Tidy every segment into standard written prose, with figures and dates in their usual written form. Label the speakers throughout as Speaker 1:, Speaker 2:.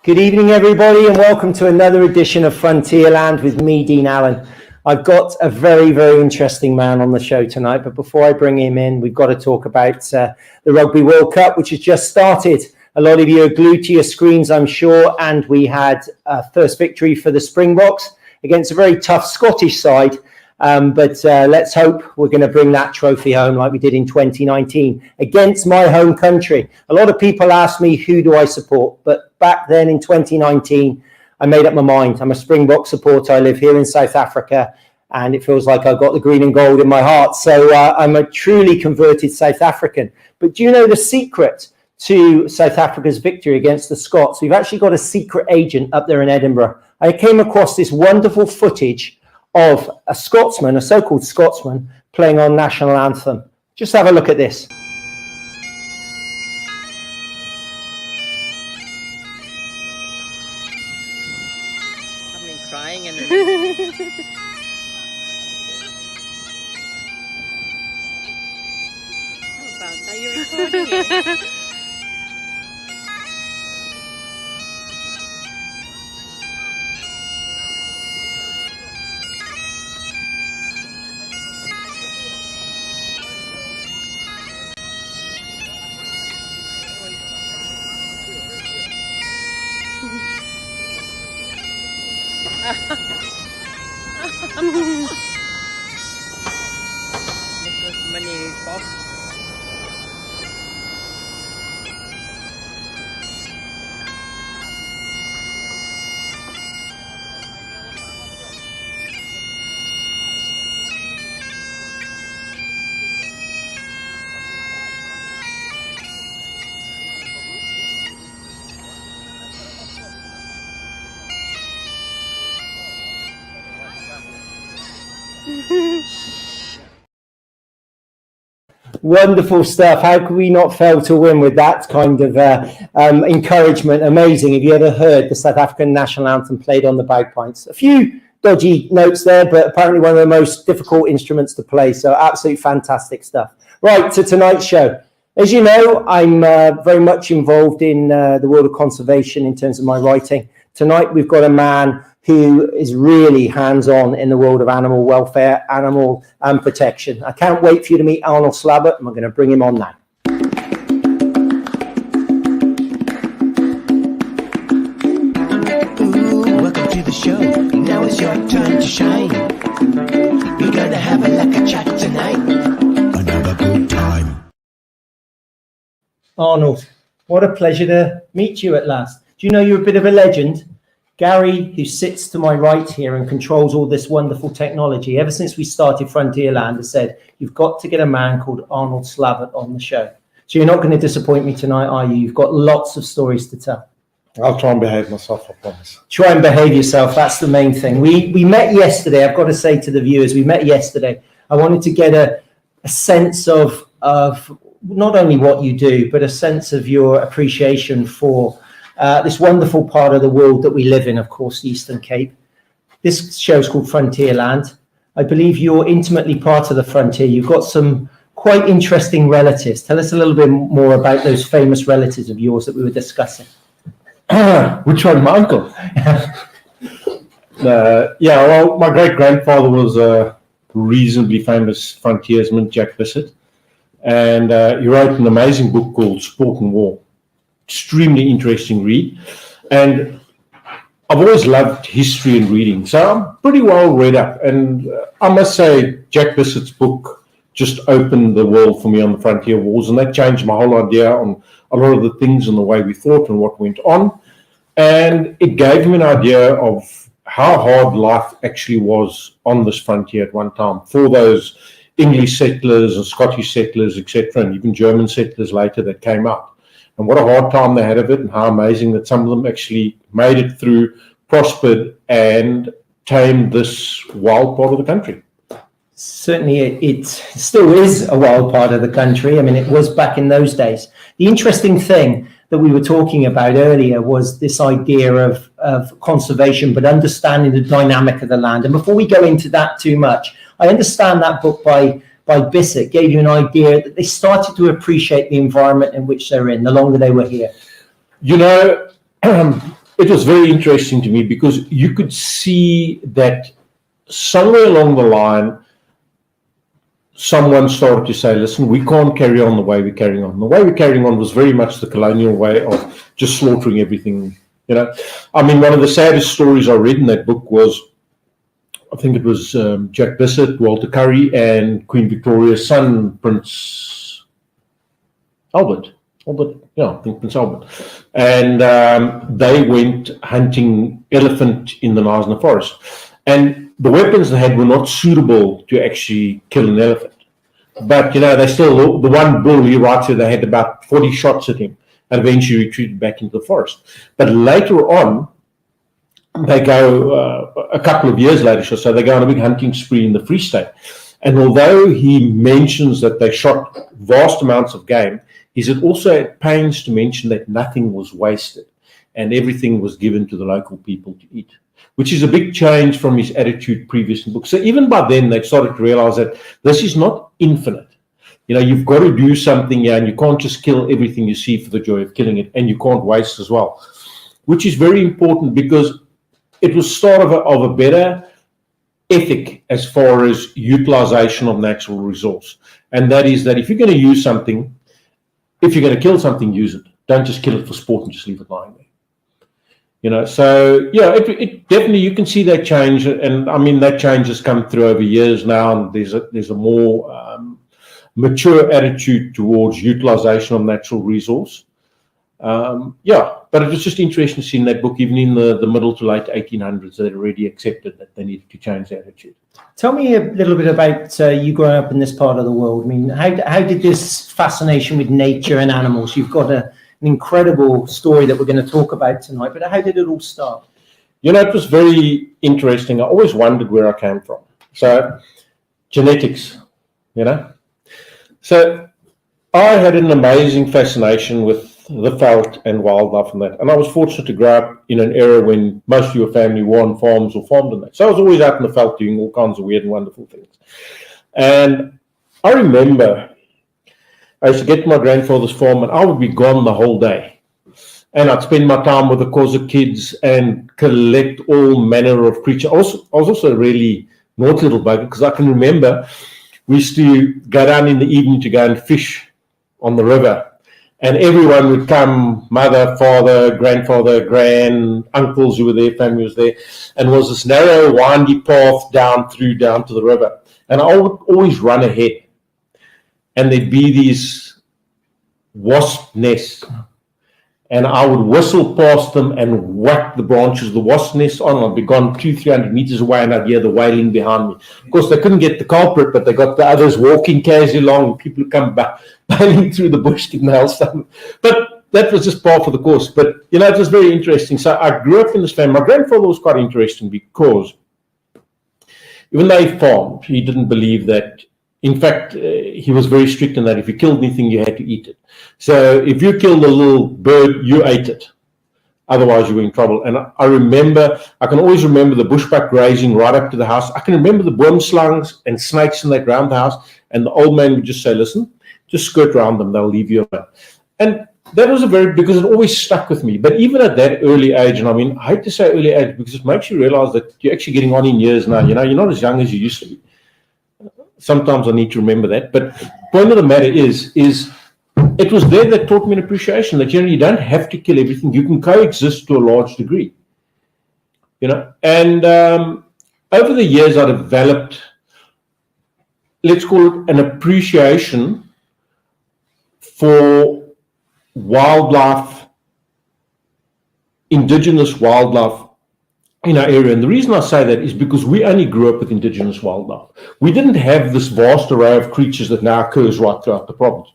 Speaker 1: Good evening, everybody, and welcome to another edition of Frontierland with me, Dean Allen. I've got a very, very interesting man on the show tonight, but before I bring him in, we've got to talk about the Rugby World Cup, which has just started. A lot of you are glued to your screens, I'm sure, and we had a first victory for the Springboks against a very tough Scottish side. But let's hope we're going to bring that trophy home like we did in 2019 against my home country. A lot of people ask me, who do I support? But back then in 2019, I made up my mind. I'm a Springbok supporter. I live here in South Africa, and it feels like I've got the green and gold in my heart. So I'm a truly converted South African. But do you know the secret to South Africa's victory against the Scots? We've actually got a secret agent up there in Edinburgh. I came across this wonderful footage of a Scotsman, a so-called Scotsman, playing our national anthem. Just have a look at this.
Speaker 2: I've been crying and How about that? You're recording it. Money in his box.
Speaker 1: Wonderful stuff. How could we not fail to win with that kind of encouragement? Amazing. Have you ever heard the South African national anthem played on the bagpipes? A few dodgy notes there, but apparently one of the most difficult instruments to play. So absolutely fantastic stuff. Right, to tonight's show. As you know, I'm very much involved in the world of conservation in terms of my writing. Tonight, we've got a man who is really hands-on in the world of animal welfare, animal protection. I can't wait for you to meet Arnold Slabbert, and I'm going to bring him on now.
Speaker 3: Ooh, welcome to the show. Now it's your turn to shine. We're going to have a lekker chat tonight. Another good time.
Speaker 1: Arnold, what a pleasure to meet you at last. Do you know you're a bit of a legend? Gary, who sits to my right here and controls all this wonderful technology, ever since we started Frontierland, has said, you've got to get a man called Arnold Slabbert on the show. So you're not going to disappoint me tonight, are you? You've got lots of stories to tell.
Speaker 4: I'll try and behave myself, I promise.
Speaker 1: Try and behave yourself. That's the main thing. We met yesterday. I've got to say to the viewers, we met yesterday. I wanted to get a sense of not only what you do, but a sense of your appreciation for this wonderful part of the world that we live in, of course, the Eastern Cape. This show is called Frontierland. I believe you're intimately part of the frontier. You've got some quite interesting relatives. Tell us a little bit more about those famous relatives of yours that we were discussing.
Speaker 4: Which one, my uncle? Yeah, well, my great-grandfather was a reasonably famous frontiersman, Jack Bissett, and he wrote an amazing book called Sport and War. Extremely interesting read, and I've always loved history and reading, so I'm pretty well read up, and I must say Jack Bissett's book just opened the world for me on the frontier wars, and that changed my whole idea on a lot of the things and the way we thought and what went on, and it gave me an idea of how hard life actually was on this frontier at one time for those English settlers and Scottish settlers, etc., and even German settlers later that came up. And what a hard time they had of it, and how amazing that some of them actually made it through, prospered, and tamed this wild part of the country.
Speaker 1: Certainly, it still is a wild part of the country. I mean, it was back in those days. The interesting thing that we were talking about earlier was this idea of conservation, but understanding the dynamic of the land. And before we go into that too much, I understand that book by Bissett gave you an idea that they started to appreciate the environment in which they're in the longer they were here.
Speaker 4: You know, it was very interesting to me because you could see that somewhere along the line, someone started to say, listen, we can't carry on the way we're carrying on. The way we're carrying on was very much the colonial way of just slaughtering everything. I mean, one of the saddest stories I read in that book was, I think it was Jack Bissett, Walter Curry, and Queen Victoria's son, Prince Albert. I think Prince Albert. And they went hunting elephant in the Knysna forest. And the weapons they had were not suitable to actually kill an elephant. But, they still, the one bull, he writes here, they had about 40 shots at him and eventually retreated back into the forest. But later on, they go, a couple of years later, so they go on a big hunting spree in the Free State. And although he mentions that they shot vast amounts of game, he's also at pains to mention that nothing was wasted and everything was given to the local people to eat, which is a big change from his attitude previous in books. So even by then, they started to realize that this is not infinite. You've got to do something here, and you can't just kill everything you see for the joy of killing it, and you can't waste as well, which is very important because it was start of a better ethic as far as utilization of natural resource. And that is that if you're going to use something, if you're going to kill something, use it. Don't just kill it for sport and just leave it lying there. So yeah, it definitely, you can see that change, and I mean that change has come through over years now, and there's a more mature attitude towards utilization of natural resource. But it was just interesting to see in that book, even in the middle to late 1800s, they already accepted that they needed to change their attitude.
Speaker 1: Tell me a little bit about you growing up in this part of the world. I mean, how did this fascination with nature and animals? You've got an incredible story that we're going to talk about tonight, but how did it all start?
Speaker 4: It was very interesting. I always wondered where I came from. So, genetics, So, I had an amazing fascination with the veld and wildlife and that. And I was fortunate to grow up in an era when most of your family were on farms or farmed in that. So I was always out in the veld doing all kinds of weird and wonderful things. And I remember I used to get to my grandfather's farm and I would be gone the whole day. And I'd spend my time with the Xhosa kids and collect all manner of creatures. I was also a really naughty little bugger because I can remember we used to go down in the evening to go and fish on the river. And everyone would come, mother, father, grandfather, uncles who were there, family was there. And it was this narrow, windy path down to the river. And I would always run ahead. And there'd be these wasp nests. And I would whistle past them and whack the branches of the wasp nest on. I'd be gone 200-300 meters away and I'd hear the wailing behind me. Of course, they couldn't get the culprit, but they got the others walking casually along. And people would come back, bailing through the bush to nail something. But that was just par for the course. But, it was very interesting. So I grew up in this family. My grandfather was quite interesting because even though he farmed, he didn't believe that. In fact, he was very strict in that if you killed anything, you had to eat it. So if you killed a little bird, you ate it. Otherwise, you were in trouble. And I can always remember the bushbuck grazing right up to the house. I can remember the boomslangs and snakes in that round the house. And the old man would just say, listen, just skirt around them. They'll leave you alone. And that was because it always stuck with me. But even at that early age, and I mean, I hate to say early age because it makes you realize that you're actually getting on in years now. You're not as young as you used to be. Sometimes I need to remember that. But the point of the matter is it was there that taught me an appreciation that you don't have to kill everything. You can coexist to a large degree. And over the years I developed, let's call it an appreciation for wildlife, indigenous wildlife in our area. And the reason I say that is because we only grew up with indigenous wildlife. We didn't have this vast array of creatures that now occurs right throughout the province.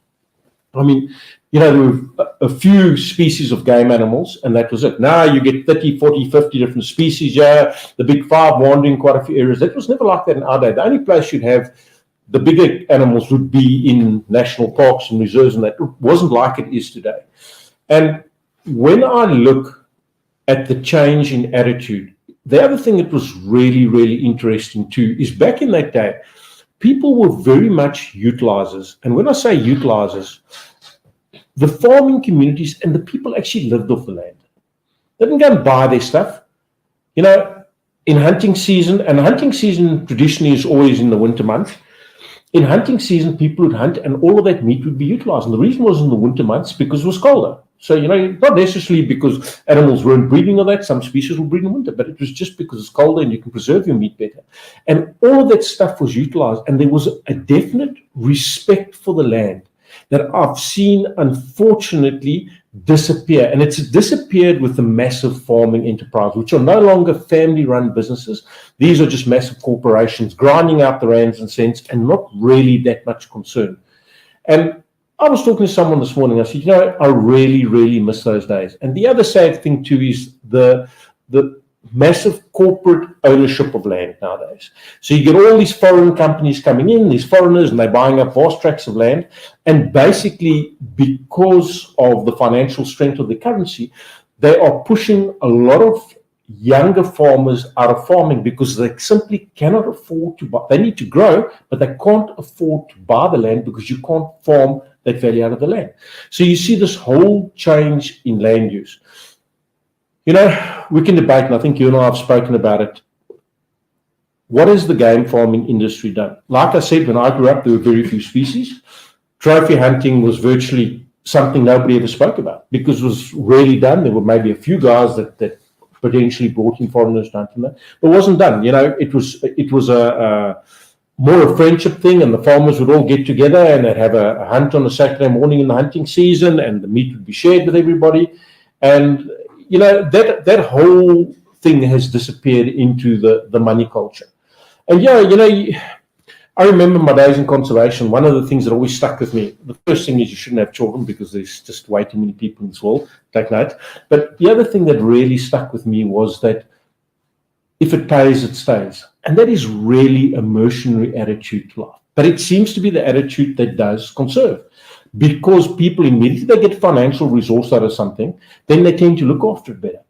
Speaker 4: I mean, there were a few species of game animals, and that was it. Now you get 30, 40, 50 different species. Yeah, the big five wandering quite a few areas. That was never like that in our day. The only place you'd have the bigger animals would be in national parks and reserves, and that wasn't like it is today. And when I look at the change in attitude, the other thing that was really, really interesting too is back in that day, people were very much utilizers. And when I say utilizers, the farming communities and the people actually lived off the land. They didn't go and buy their stuff. You know, in hunting season, and hunting season traditionally is always in the winter months. In hunting season, people would hunt and all of that meat would be utilized. And the reason was in the winter months because it was colder. So, you know, not necessarily because animals weren't breeding or that, some species will breed in winter, but it was just because it's colder and you can preserve your meat better. And all of that stuff was utilized, and there was a definite respect for the land that I've seen, unfortunately, disappear. And it's disappeared with the massive farming enterprise, which are no longer family-run businesses. These are just massive corporations grinding out the rands and cents and not really that much concern. And I was talking to someone this morning. I said, you know, I really, really miss those days. And the other sad thing too is the massive corporate ownership of land nowadays. So you get all these foreign companies coming in, these foreigners, and they're buying up vast tracts of land. And basically, because of the financial strength of the currency, they are pushing a lot of younger farmers out of farming because they simply cannot afford to buy. They need to grow, but they can't afford to buy the land because you can't farm that value out of the land. So you see this whole change in land use. You know, we can debate, and I think you and I have spoken about it. What has the game farming industry done? Like I said, when I grew up, there were very few species. Trophy hunting was virtually something nobody ever spoke about because it was rarely done. There were maybe a few guys that potentially brought in foreigners to hunt in that, but it wasn't done. You know, it was a more a friendship thing, and the farmers would all get together and they'd have a hunt on a Saturday morning in the hunting season, and the meat would be shared with everybody. And you know, that whole thing has disappeared into the money culture. And yeah, you know, I remember my days in conservation. One of the things that always stuck with me, the first thing is you shouldn't have children because there's just way too many people in this world. Take note. But the other thing that really stuck with me was that if it pays, it stays. And that is really a mercenary attitude to life. But it seems to be the attitude that does conserve. Because people immediately they get financial resource out of something, then they tend to look after it better.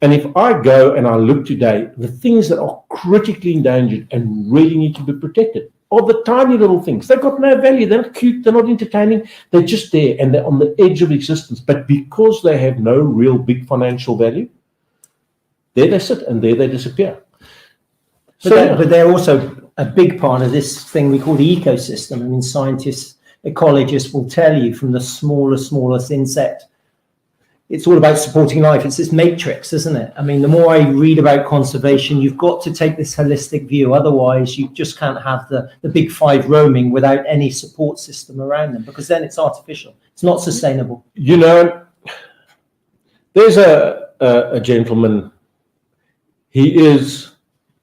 Speaker 4: And if I go and I look today, the things that are critically endangered and really need to be protected are the tiny little things. They've got no value. They're not cute. They're not entertaining. They're just there and they're on the edge of existence. But because they have no real big financial value, there they sit and there they disappear.
Speaker 1: But they're also a big part of this thing we call the ecosystem. I mean, scientists, ecologists will tell you from the smallest insect, it's all about supporting life. It's this matrix, isn't it? I mean, the more I read about conservation, you've got to take this holistic view. Otherwise, you just can't have the big five roaming without any support system around them, because then it's artificial. It's not sustainable.
Speaker 4: You know, there's a gentleman. He is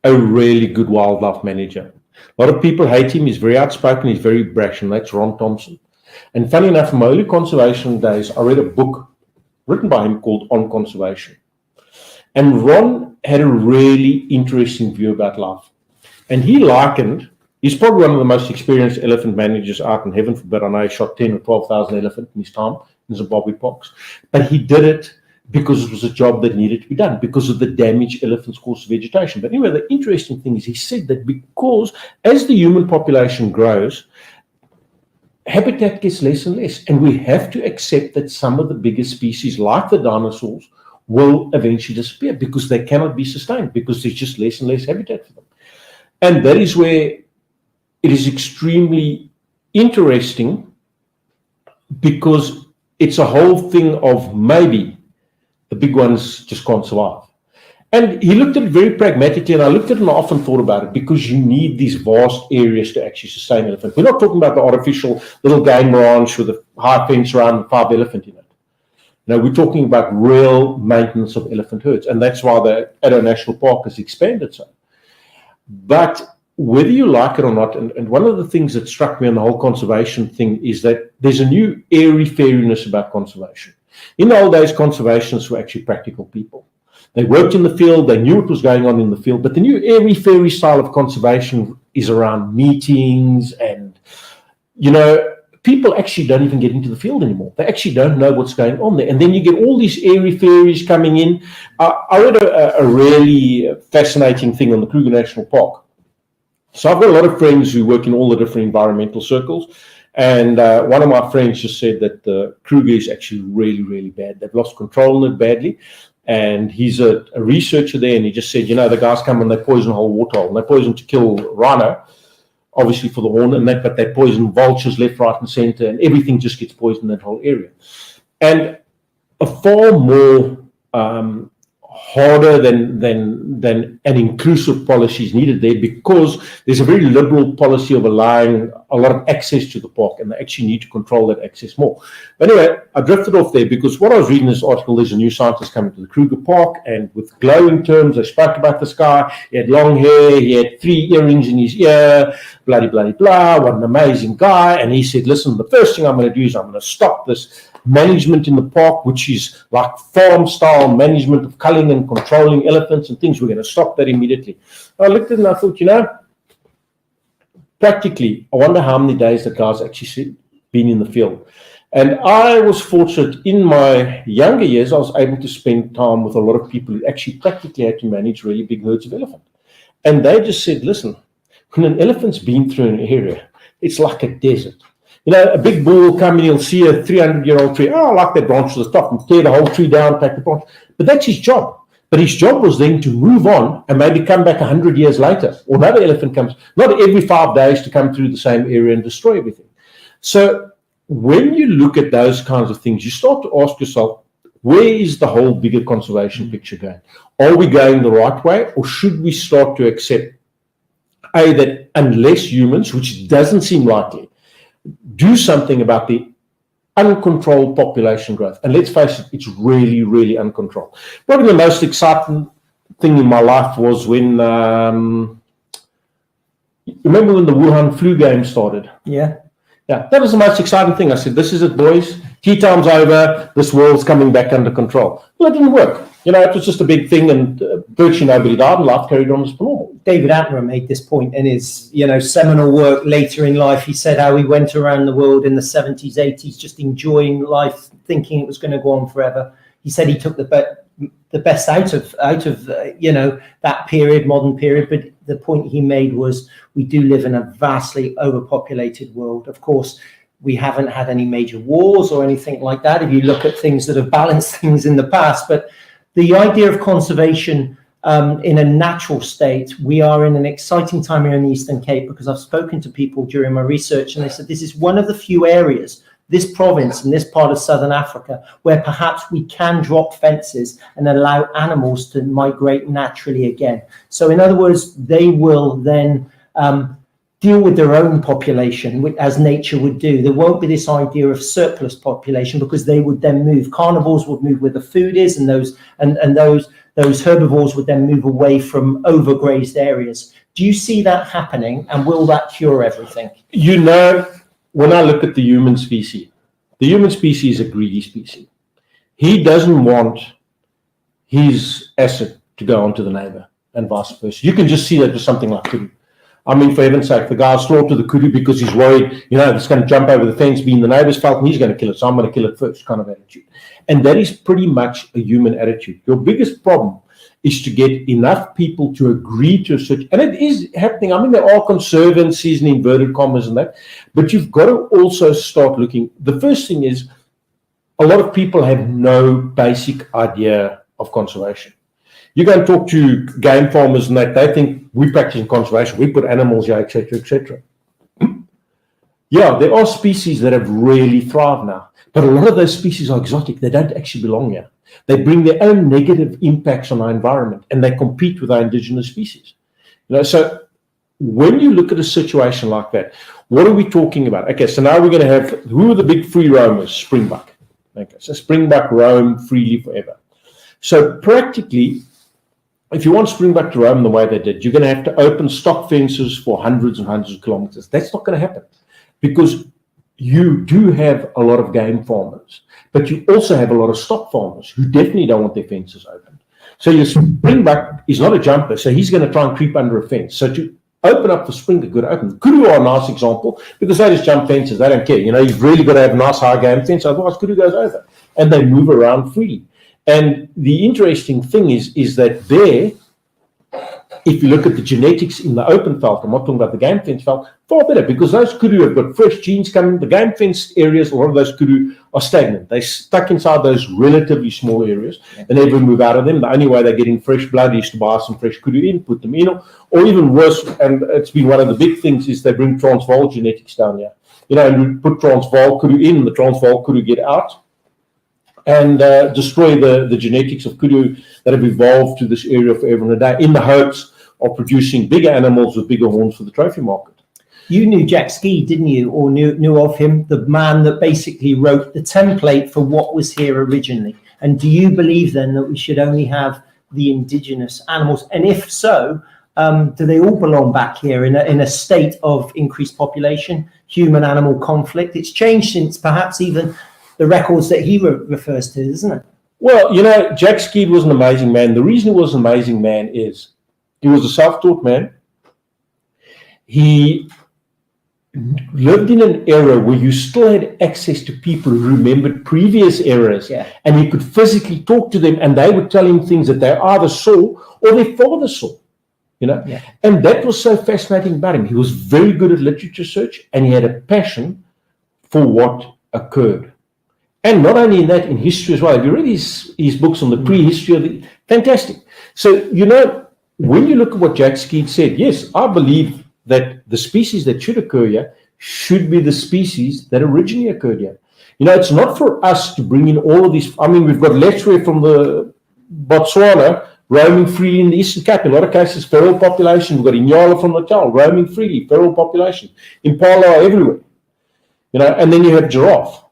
Speaker 4: a really good wildlife manager. A lot of people hate him. He's very outspoken. He's very brash, and that's Ron Thompson. And funny enough, in my early conservation days, I read a book written by him called On Conservation. And Ron had a really interesting view about life. And he likened, he's probably one of the most experienced elephant managers out in heaven forbid. I know he shot 10 or 12,000 elephants in his time in Zimbabwe parks. But he did it because it was a job that needed to be done, because of the damage elephants cause to vegetation. But anyway, the interesting thing is he said that because as the human population grows, habitat gets less and less, and we have to accept that some of the biggest species, like the dinosaurs, will eventually disappear because they cannot be sustained, because there's just less and less habitat for them. And that is where it is extremely interesting, because it's a whole thing of maybe the big ones just can't survive. And he looked at it very pragmatically, and I looked at it and I often thought about it, because you need these vast areas to actually sustain elephants. We're not talking about the artificial little game ranch with a high fence around and 5 elephants in it. No, we're talking about real maintenance of elephant herds, and that's why the Addo National Park has expanded so. But whether you like it or not, and one of the things that struck me on the whole conservation thing is that there's a new airy-fairiness about conservation. In the old days, conservationists were actually practical people. They worked in the field, they knew what was going on in the field, but the new airy-fairy style of conservation is around meetings and, you know, people actually don't even get into the field anymore. They actually don't know what's going on there. And then you get all these airy-fairies coming in. I read a really fascinating thing on the Kruger National Park. So I've got a lot of friends who work in all the different environmental circles. And one of my friends just said that the Kruger is actually really, really bad. They've lost control on it badly. And he's a researcher there, and he just said, the guys come and they poison a whole water hole. And they poison to kill rhino, obviously for the horn, and that, but they poison vultures left, right, and center, and everything just gets poisoned in that whole area. And a far more harder than an inclusive policy is needed there, because there's a very liberal policy of allowing a lot of access to the park, and they actually need to control that access more. But anyway, I drifted off there because what I was reading in this article, there's a new scientist coming to the Kruger Park, and with glowing terms, they spoke about this guy. He had long hair, he had 3 earrings in his ear, bloody, bloody, blah, what an amazing guy. And he said, listen, the first thing I'm going to do is I'm going to stop this management in the park, which is like farm-style management of culling and controlling elephants and things. We're going to stop that immediately. I looked at it and I thought, practically, I wonder how many days that guy's actually been in the field. And I was fortunate in my younger years, I was able to spend time with a lot of people who actually practically had to manage really big herds of elephant. And they just said, listen, when an elephant's been through an area, it's like a desert. A big bull will come and he'll see a 300-year-old tree. Oh, I like that branch to the top, and tear the whole tree down, take the branch. But that's his job. But his job was then to move on and maybe come back 100 years later. Or another elephant comes, not every 5 days, to come through the same area and destroy everything. So when you look at those kinds of things, you start to ask yourself, where is the whole bigger conservation picture going? Are we going the right way, or should we start to accept, that unless humans, which doesn't seem likely, do something about the uncontrolled population growth? And let's face it, it's really, really uncontrolled. Probably the most exciting thing in my life was when, remember when the Wuhan flu game started?
Speaker 1: Yeah.
Speaker 4: Yeah, that was the most exciting thing. I said, this is it, boys. Tea time's over. This world's coming back under control. Well, it didn't work. It was just a big thing, and virtually nobody died, and life carried on as normal.
Speaker 1: David Attenborough made this point in his, seminal work later in life. He said how he went around the world in the 70s, 80s, just enjoying life, thinking it was going to go on forever. He said he took the best out of that period, modern period. But the point he made was, we do live in a vastly overpopulated world. Of course, we haven't had any major wars or anything like that, if you look at things that have balanced things in the past. But the idea of conservation in a natural state, we are in an exciting time here in the Eastern Cape, because I've spoken to people during my research, and they said this is one of the few areas, this province and this part of Southern Africa, where perhaps we can drop fences and allow animals to migrate naturally again. So in other words, they will then deal with their own population as nature would do. There won't be this idea of surplus population, because they would then move. Carnivores would move where the food is, and those herbivores would then move away from overgrazed areas. Do you see that happening, and will that cure everything?
Speaker 4: When I look at the human species is a greedy species. He doesn't want his asset to go on to the neighbor, and vice versa. You can just see that with something like kudu. I mean, for heaven's sake, the guy slaughtered the kudu because he's worried, it's going to jump over the fence, be in the neighbor's felt, and he's going to kill it, so I'm going to kill it first, kind of attitude. And that is pretty much a human attitude. Your biggest problem is to get enough people to agree to a certain, and it is happening. I mean, there are conservancies and inverted commas and that, but you've got to also start looking. The first thing is, a lot of people have no basic idea of conservation. You go and talk to game farmers and that, they think we're practicing conservation, we put animals here, etc., etc. Yeah, there are species that have really thrived now, but a lot of those species are exotic. They don't actually belong here. They bring their own negative impacts on our environment, and they compete with our indigenous species. So when you look at a situation like that, what are we talking about? Okay, so now we're going to have, who are the big free roamers? Springbuck. Okay, so springbuck roam freely forever. So practically, if you want springbuck to roam the way they did, you're going to have to open stock fences for hundreds and hundreds of kilometers. That's not going to happen, because you do have a lot of game farmers, but you also have a lot of stock farmers who definitely don't want their fences opened. So your springbuck is not a jumper, so he's going to try and creep under a fence. So to open up the springbuck, good open. Kudu are a nice example, because they just jump fences. They don't care. You've really got to have a nice high game fence, otherwise kudu goes over, and they move around freely. And the interesting thing is that there, if you look at the genetics in the open veld, I'm not talking about the game fence veld, far better, because those kudu have got fresh genes coming. The game fence areas, a lot of those kudu are stagnant. They're stuck inside those relatively small areas. They never move out of them. The only way they're getting fresh blood is to buy some fresh kudu in, put them in, or even worse, and it's been one of the big things, is they bring Transvaal genetics down here. And you put Transvaal kudu in, the Transvaal kudu get out, and destroy the genetics of kudu that have evolved to this area forever and a day, in the hopes of producing bigger animals with bigger horns for the trophy market.
Speaker 1: You knew Jack Ski, didn't you? Or knew of him, the man that basically wrote the template for what was here originally. And do you believe then that we should only have the indigenous animals? And if so, do they all belong back here in a state of increased population, human-animal conflict? It's changed since perhaps even the records that he refers to, isn't it?
Speaker 4: Well, Jack Ski was an amazing man. The reason he was an amazing man is he was a self-taught man. He lived in an era where you still had access to people who remembered previous eras, and he could physically talk to them, and they would tell him things that they either saw or their father saw. And that was so fascinating about him. He was very good at literature search, and he had a passion for what occurred. And not only in that, in history as well. If you read his books on the prehistory of the, fantastic. So, when you look at what Jack Skeed said, yes, I believe that the species that should occur here should be the species that originally occurred here. It's not for us to bring in all of these. I mean, we've got Letchway from the Botswana roaming freely in the Eastern Cape. In a lot of cases, feral population. We've got Inyala from Natal roaming freely, feral population. Impala are everywhere. And then you have giraffe.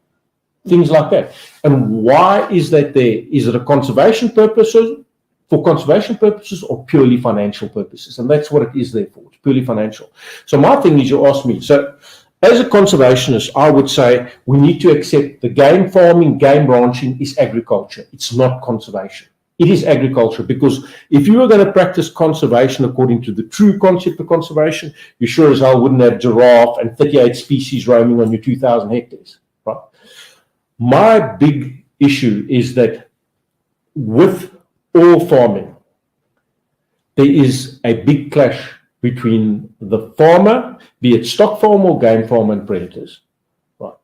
Speaker 4: Things like that. And why is that there? Is it a conservation purposes, for conservation purposes, or purely financial purposes? And that's what it is there for. It's purely financial. So my thing is, you ask me, so as a conservationist, I would say we need to accept the game farming, game ranching is agriculture. It's not conservation. It is agriculture, because if you were going to practice conservation according to the true concept of conservation, you sure as hell wouldn't have giraffe and 38 species roaming on your 2,000 hectares. Right? My big issue is that with all farming, there is a big clash between the farmer, be it stock farmer or game farmer, and predators. Right?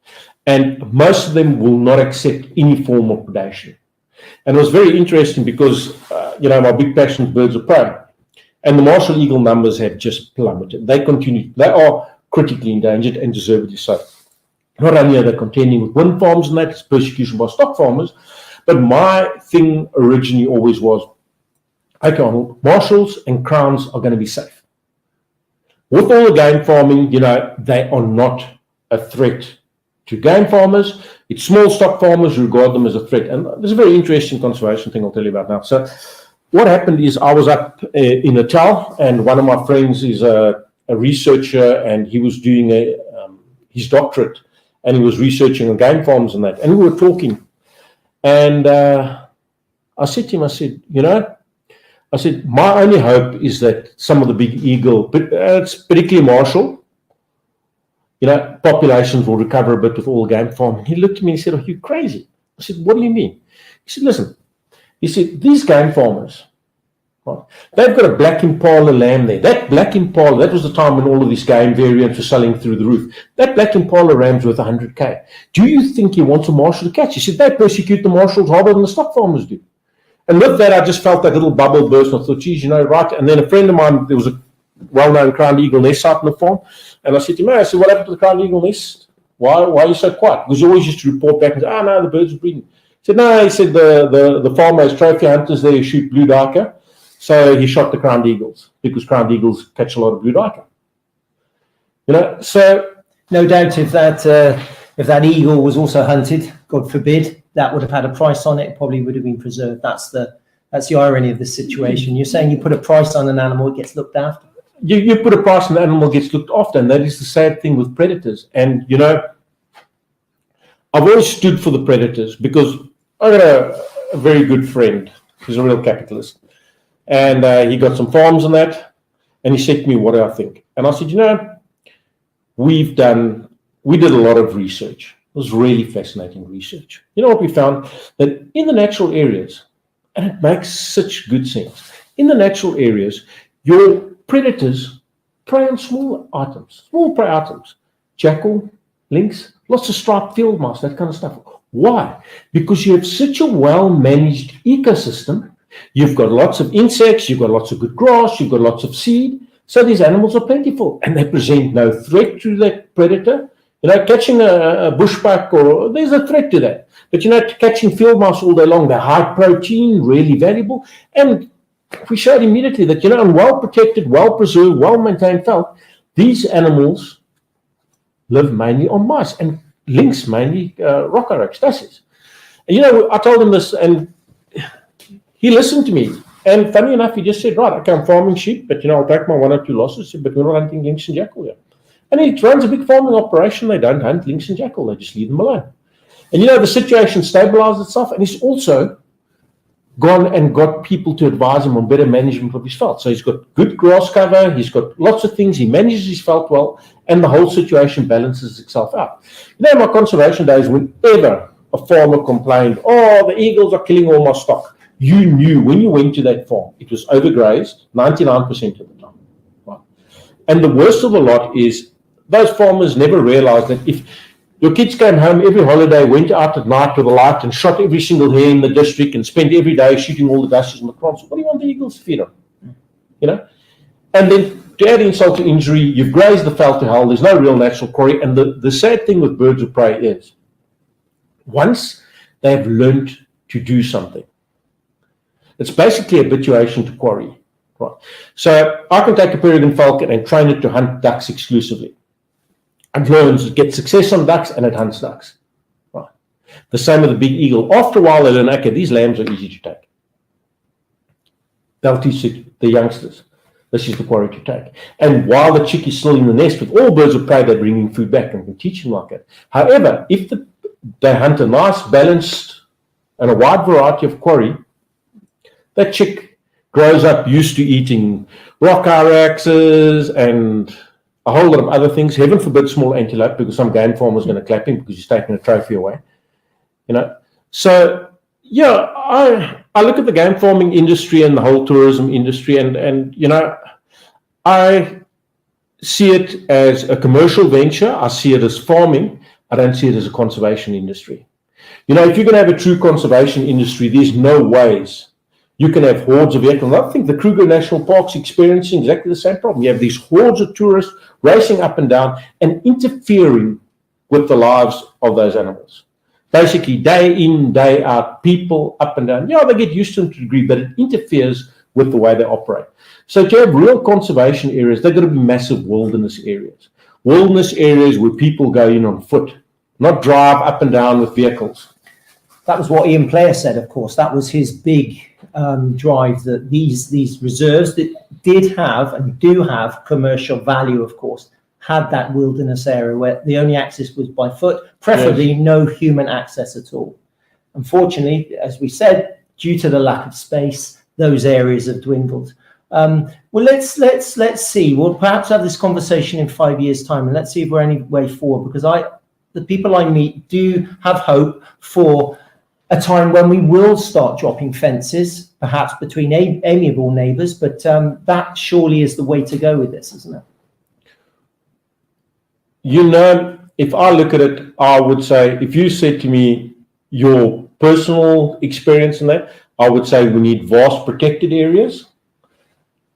Speaker 4: And most of them will not accept any form of predation. And it was very interesting because, my big passion is birds of prey. And the martial eagle numbers have just plummeted. They are critically endangered, and deservedly so. Not only are they contending with wind farms and that, it's persecution by stock farmers, but my thing originally always was, okay, Arnold, marshals and crowns are going to be safe. With all the game farming, they are not a threat to game farmers. It's small stock farmers who regard them as a threat. And there's a very interesting conservation thing I'll tell you about now. So what happened is I was up in Natal, and one of my friends is a researcher, and he was doing his doctorate, and he was researching on game farms and that. And we were talking. And I said to him, I said, my only hope is that some of the big eagle, but it's particularly martial, populations will recover a bit with all game farming. He looked at me and he said, are you crazy? I said, what do you mean? He said, listen, these game farmers, right, they've got a black impala lamb there. That black impala, that was the time when all of these game variants were selling through the roof. That black impala ram's worth 100K. Do you think he wants a marshal to catch? He said, they persecute the marshals harder than the stock farmers do. And with that, I just felt that little bubble burst. I thought, geez, right. And then a friend of mine, there was a well-known crowned eagle nest site on the farm. And I said to him, I said, what happened to the crowned eagle nest? Why are you so quiet? Because you always used to report back and say, no, the birds are breeding. He said, no, he said, the farmer has trophy hunters there who shoot blue duiker. So he shot the crowned eagles, because crowned eagles catch a lot of blue duiker. So
Speaker 1: no doubt if that eagle was also hunted, God forbid, that would have had a price on it. It probably would have been preserved. That's the irony of the situation. You're saying you put a price on an animal, it gets looked after.
Speaker 4: You put a price on the animal, gets looked after, and that is the sad thing with predators. And I've always stood for the predators, because I got a very good friend who's a real capitalist, and he got some farms and that, and he said to me, what do I think? And I said, we did a lot of research. It was really fascinating research. You know what we found? That in the natural areas, and it makes such good sense, in the natural areas, Your predators prey on small items, small prey items, jackal, lynx, lots of striped field mouse, that kind of stuff. Why? Because you have such a well-managed ecosystem. You've got lots of insects, you've got lots of good grass, you've got lots of seed. So these animals are plentiful and they present no threat to that predator. Catching a bushbuck, or there's a threat to that. But catching field mouse all day long, they're high protein, really valuable. And we showed immediately that, on well-protected, well-preserved, well-maintained veld, these animals live mainly on mice, and lynx mainly rock oryx. And, I told him this, and he listened to me. And funny enough, he just said, right, okay, I'm farming sheep, but, I'll take my 1 or 2 losses, but we're not hunting lynx and jackal here. And he runs a big farming operation. They don't hunt lynx and jackal. They just leave them alone. And, the situation stabilized itself, and he's also gone and got people to advise him on better management of his veld. So he's got good grass cover, he's got lots of things, he manages his veld well, and the whole situation balances itself out. In my conservation days, whenever a farmer complained, oh, the eagles are killing all my stock, you knew when you went to that farm, it was overgrazed 99% of the time. Right? And the worst of the lot is those farmers never realized that if your kids came home every holiday, went out at night with a light and shot every single hare in the district and spent every day shooting all the dusters and the crops, what do you want the eagles to feed on? And then to add insult to injury, you've grazed the veld to hell, there's no real natural quarry. And the sad thing with birds of prey is, once they've learned to do something, it's basically habituation to quarry. Right? So I can take a peregrine falcon and train it to hunt ducks exclusively. It learns, it gets success on ducks, and it hunts ducks. Right. The same with the big eagle. After a while, they learn, okay, these lambs are easy to take. They'll teach the youngsters. This is the quarry to take. And while the chick is still in the nest with all birds of prey, they're bringing food back and can teach them like that. However, if they hunt a nice, balanced, and a wide variety of quarry, that chick grows up used to eating rock hyraxes and a whole lot of other things. Heaven forbid small antelope, because some game farmer is going to clap him because he's taking a trophy away. So yeah, I look at the game farming industry and the whole tourism industry, and I see it as a commercial venture. I see it as farming. I don't see it as a conservation industry. If you're going to have a true conservation industry, there's no ways you can have hordes of vehicles. I think the Kruger National Park's experiencing exactly the same problem. You have these hordes of tourists racing up and down and interfering with the lives of those animals. Basically, day in, day out, people up and down. Yeah, they get used to it to a degree, but it interferes with the way they operate. So to have real conservation areas, they're going to be massive wilderness areas. Wilderness areas where people go in on foot, not drive up and down with vehicles.
Speaker 1: That was what Ian Player said, of course. That was his big drive, that these reserves that did have and do have commercial value, of course, had that wilderness area where the only access was by foot, preferably no human access at all. Unfortunately, as we said, due to the lack of space, those areas have dwindled. Well, let's see. We'll perhaps have this conversation in 5 years' time, and let's see if we're any way forward, because the people I meet do have hope for a time when we will start dropping fences, perhaps between amiable neighbours, but that surely is the way to go with this, isn't it?
Speaker 4: If I look at it, I would say, if you said to me your personal experience in that, I would say we need vast protected areas.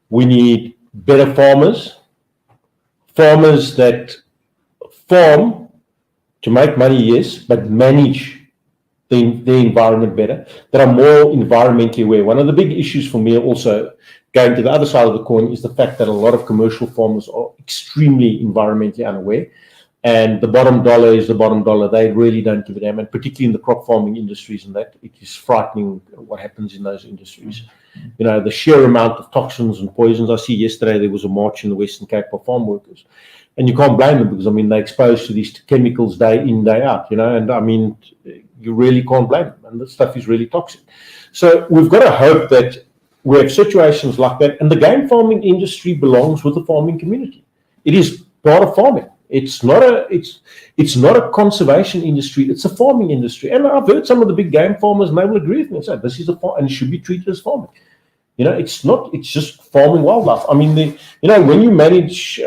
Speaker 4: We need better farmers that farm to make money, yes, but manage the environment better, that are more environmentally aware. One of the big issues for me also, going to the other side of the coin, is the fact that a lot of commercial farmers are extremely environmentally unaware, and the bottom dollar is the bottom dollar. They really don't give a damn, and particularly in the crop farming industries, and that it is frightening what happens in those industries. The sheer amount of toxins and poisons. I see yesterday there was a march in the Western Cape of farm workers, and you can't blame them, because they're exposed to these chemicals day in, day out, and you really can't blame them, and this stuff is really toxic. So we've got to hope that we have situations like that, and the game farming industry belongs with the farming community. It is part of farming. It's not a conservation industry. It's a farming industry. And I've heard some of the big game farmers, and they will agree with me and say this is a farm and it should be treated as farming. It's not. It's just farming wildlife. I mean, when you manage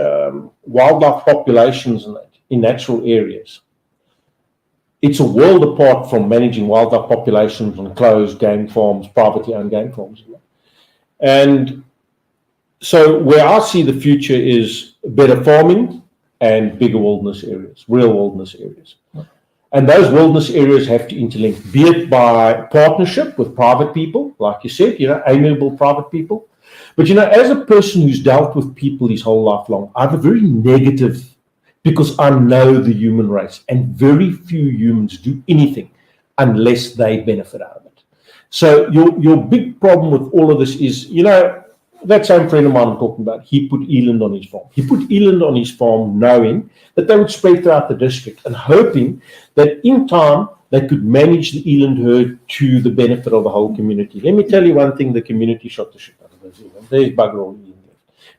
Speaker 4: wildlife populations in natural areas, it's a world apart from managing wildlife populations on closed game farms, privately owned game farms. And so where I see the future is better farming and bigger wilderness areas, real wilderness areas. And those wilderness areas have to interlink, be it by partnership with private people, like you said, amiable private people. But, as a person who's dealt with people his whole life long, I have a very negative, because I know the human race, and very few humans do anything unless they benefit out of it. So your big problem with all of this is, that same friend of mine I'm talking about, he put eland on his farm. He put eland on his farm knowing that they would spread throughout the district and hoping that in time they could manage the eland herd to the benefit of the whole community. Let me tell you one thing, the community shot the shit out of those eland. There's bugger all eland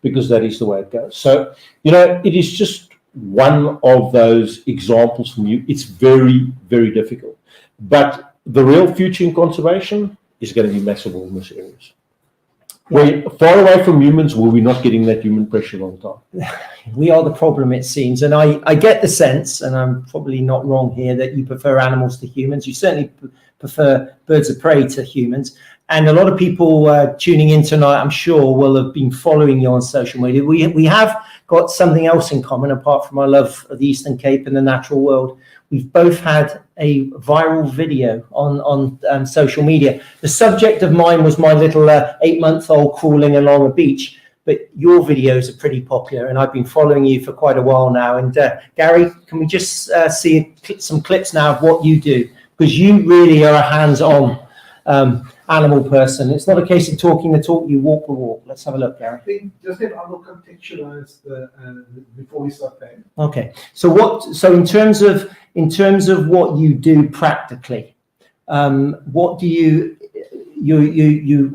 Speaker 4: because that is the way it goes. So, it is just one of those examples from you. It's very, very difficult. But the real future in conservation is going to be massive wilderness areas. We're far away from humans where we're not getting that human pressure all the time.
Speaker 1: We are the problem, it seems. And I get the sense, and I'm probably not wrong here, that you prefer animals to humans. You certainly prefer birds of prey to humans. And a lot of people tuning in tonight, I'm sure, will have been following you on social media. We have got something else in common, apart from our love of the Eastern Cape and the natural world. We've both had a viral video on social media. The subject of mine was my little 8-month-old crawling along a beach, but your videos are pretty popular, and I've been following you for quite a while now. And Gary, can we just see some clips now of what you do? Because you really are a hands-on animal person. It's not a case of talking the talk, you walk the walk. Let's have a look, Gary.
Speaker 5: I think just if I will contextualize before we start playing.
Speaker 1: Okay. So in terms of what you do practically, what do you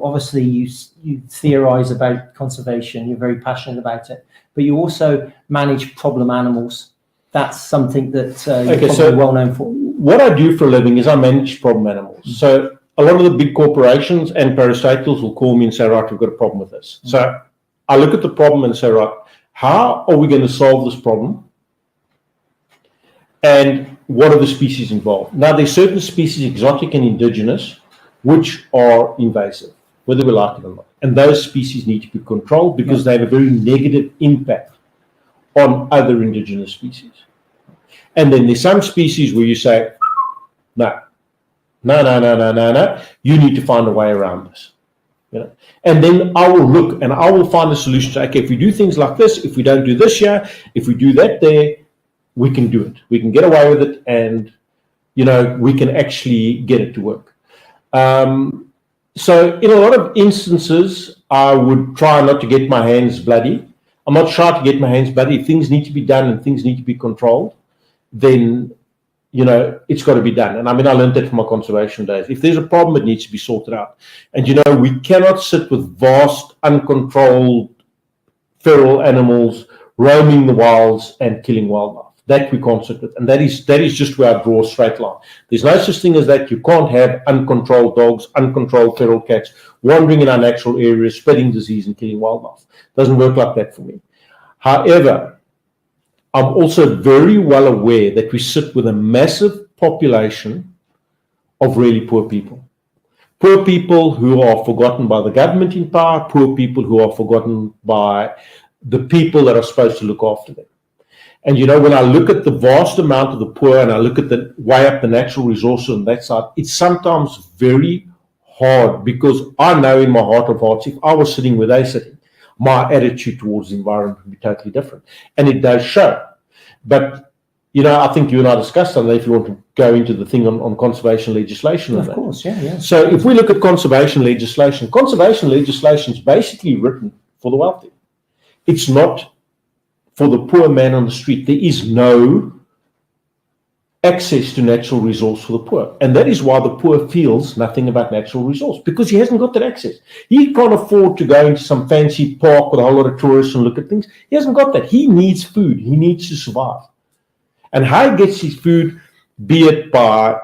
Speaker 1: obviously you theorize about conservation, you're very passionate about it, but you also manage problem animals. That's something that you're probably well known for.
Speaker 4: What I do for a living is I manage problem animals. So a lot of the big corporations and parastatals will call me and say, right, we've got a problem with this. So I look at the problem and say, right, how are we going to solve this problem? And what are the species involved? Now, there's certain species, exotic and indigenous, which are invasive, whether we like it or not. And those species need to be controlled because they have a very negative impact on other indigenous species. And then there's some species where you say, no, you need to find a way around this. And then I will look and I will find a solution. So, okay, if we do things like this, if we don't do this here, if we do that there, we can do it. We can get away with it, and we can actually get it to work. So in a lot of instances, I would try not to get my hands bloody. I'm not trying to get my hands bloody. If things need to be done and things need to be controlled, then it's got to be done. And I mean, I learned that from my conservation days. If there's a problem, it needs to be sorted out. And we cannot sit with vast, uncontrolled feral animals roaming the wilds and killing wildlife. That we can't sit with. And that is just where I draw a straight line. There's no such thing as that. You can't have uncontrolled dogs, uncontrolled feral cats wandering in our natural areas, spreading disease and killing wildlife. It doesn't work like that for me. However, I'm also very well aware that we sit with a massive population of really poor people. Poor people who are forgotten by the government in power, poor people who are forgotten by the people that are supposed to look after them. And when I look at the vast amount of the poor and I look at the way up the natural resources on that side, it's sometimes very hard, because I know in my heart of hearts, if I was sitting where they're sitting, my attitude towards the environment would be totally different. And it does show. But, I think you and I discussed on that, if you want to go into the thing on conservation legislation.
Speaker 1: Of course, yeah.
Speaker 4: So if we look at conservation legislation is basically written for the wealthy. It's not for the poor man on the street. There is no access to natural resource for the poor. And that is why the poor feels nothing about natural resource, because he hasn't got that access. He can't afford to go into some fancy park with a whole lot of tourists and look at things. He hasn't got that. He needs food. He needs to survive. And how he gets his food, be it by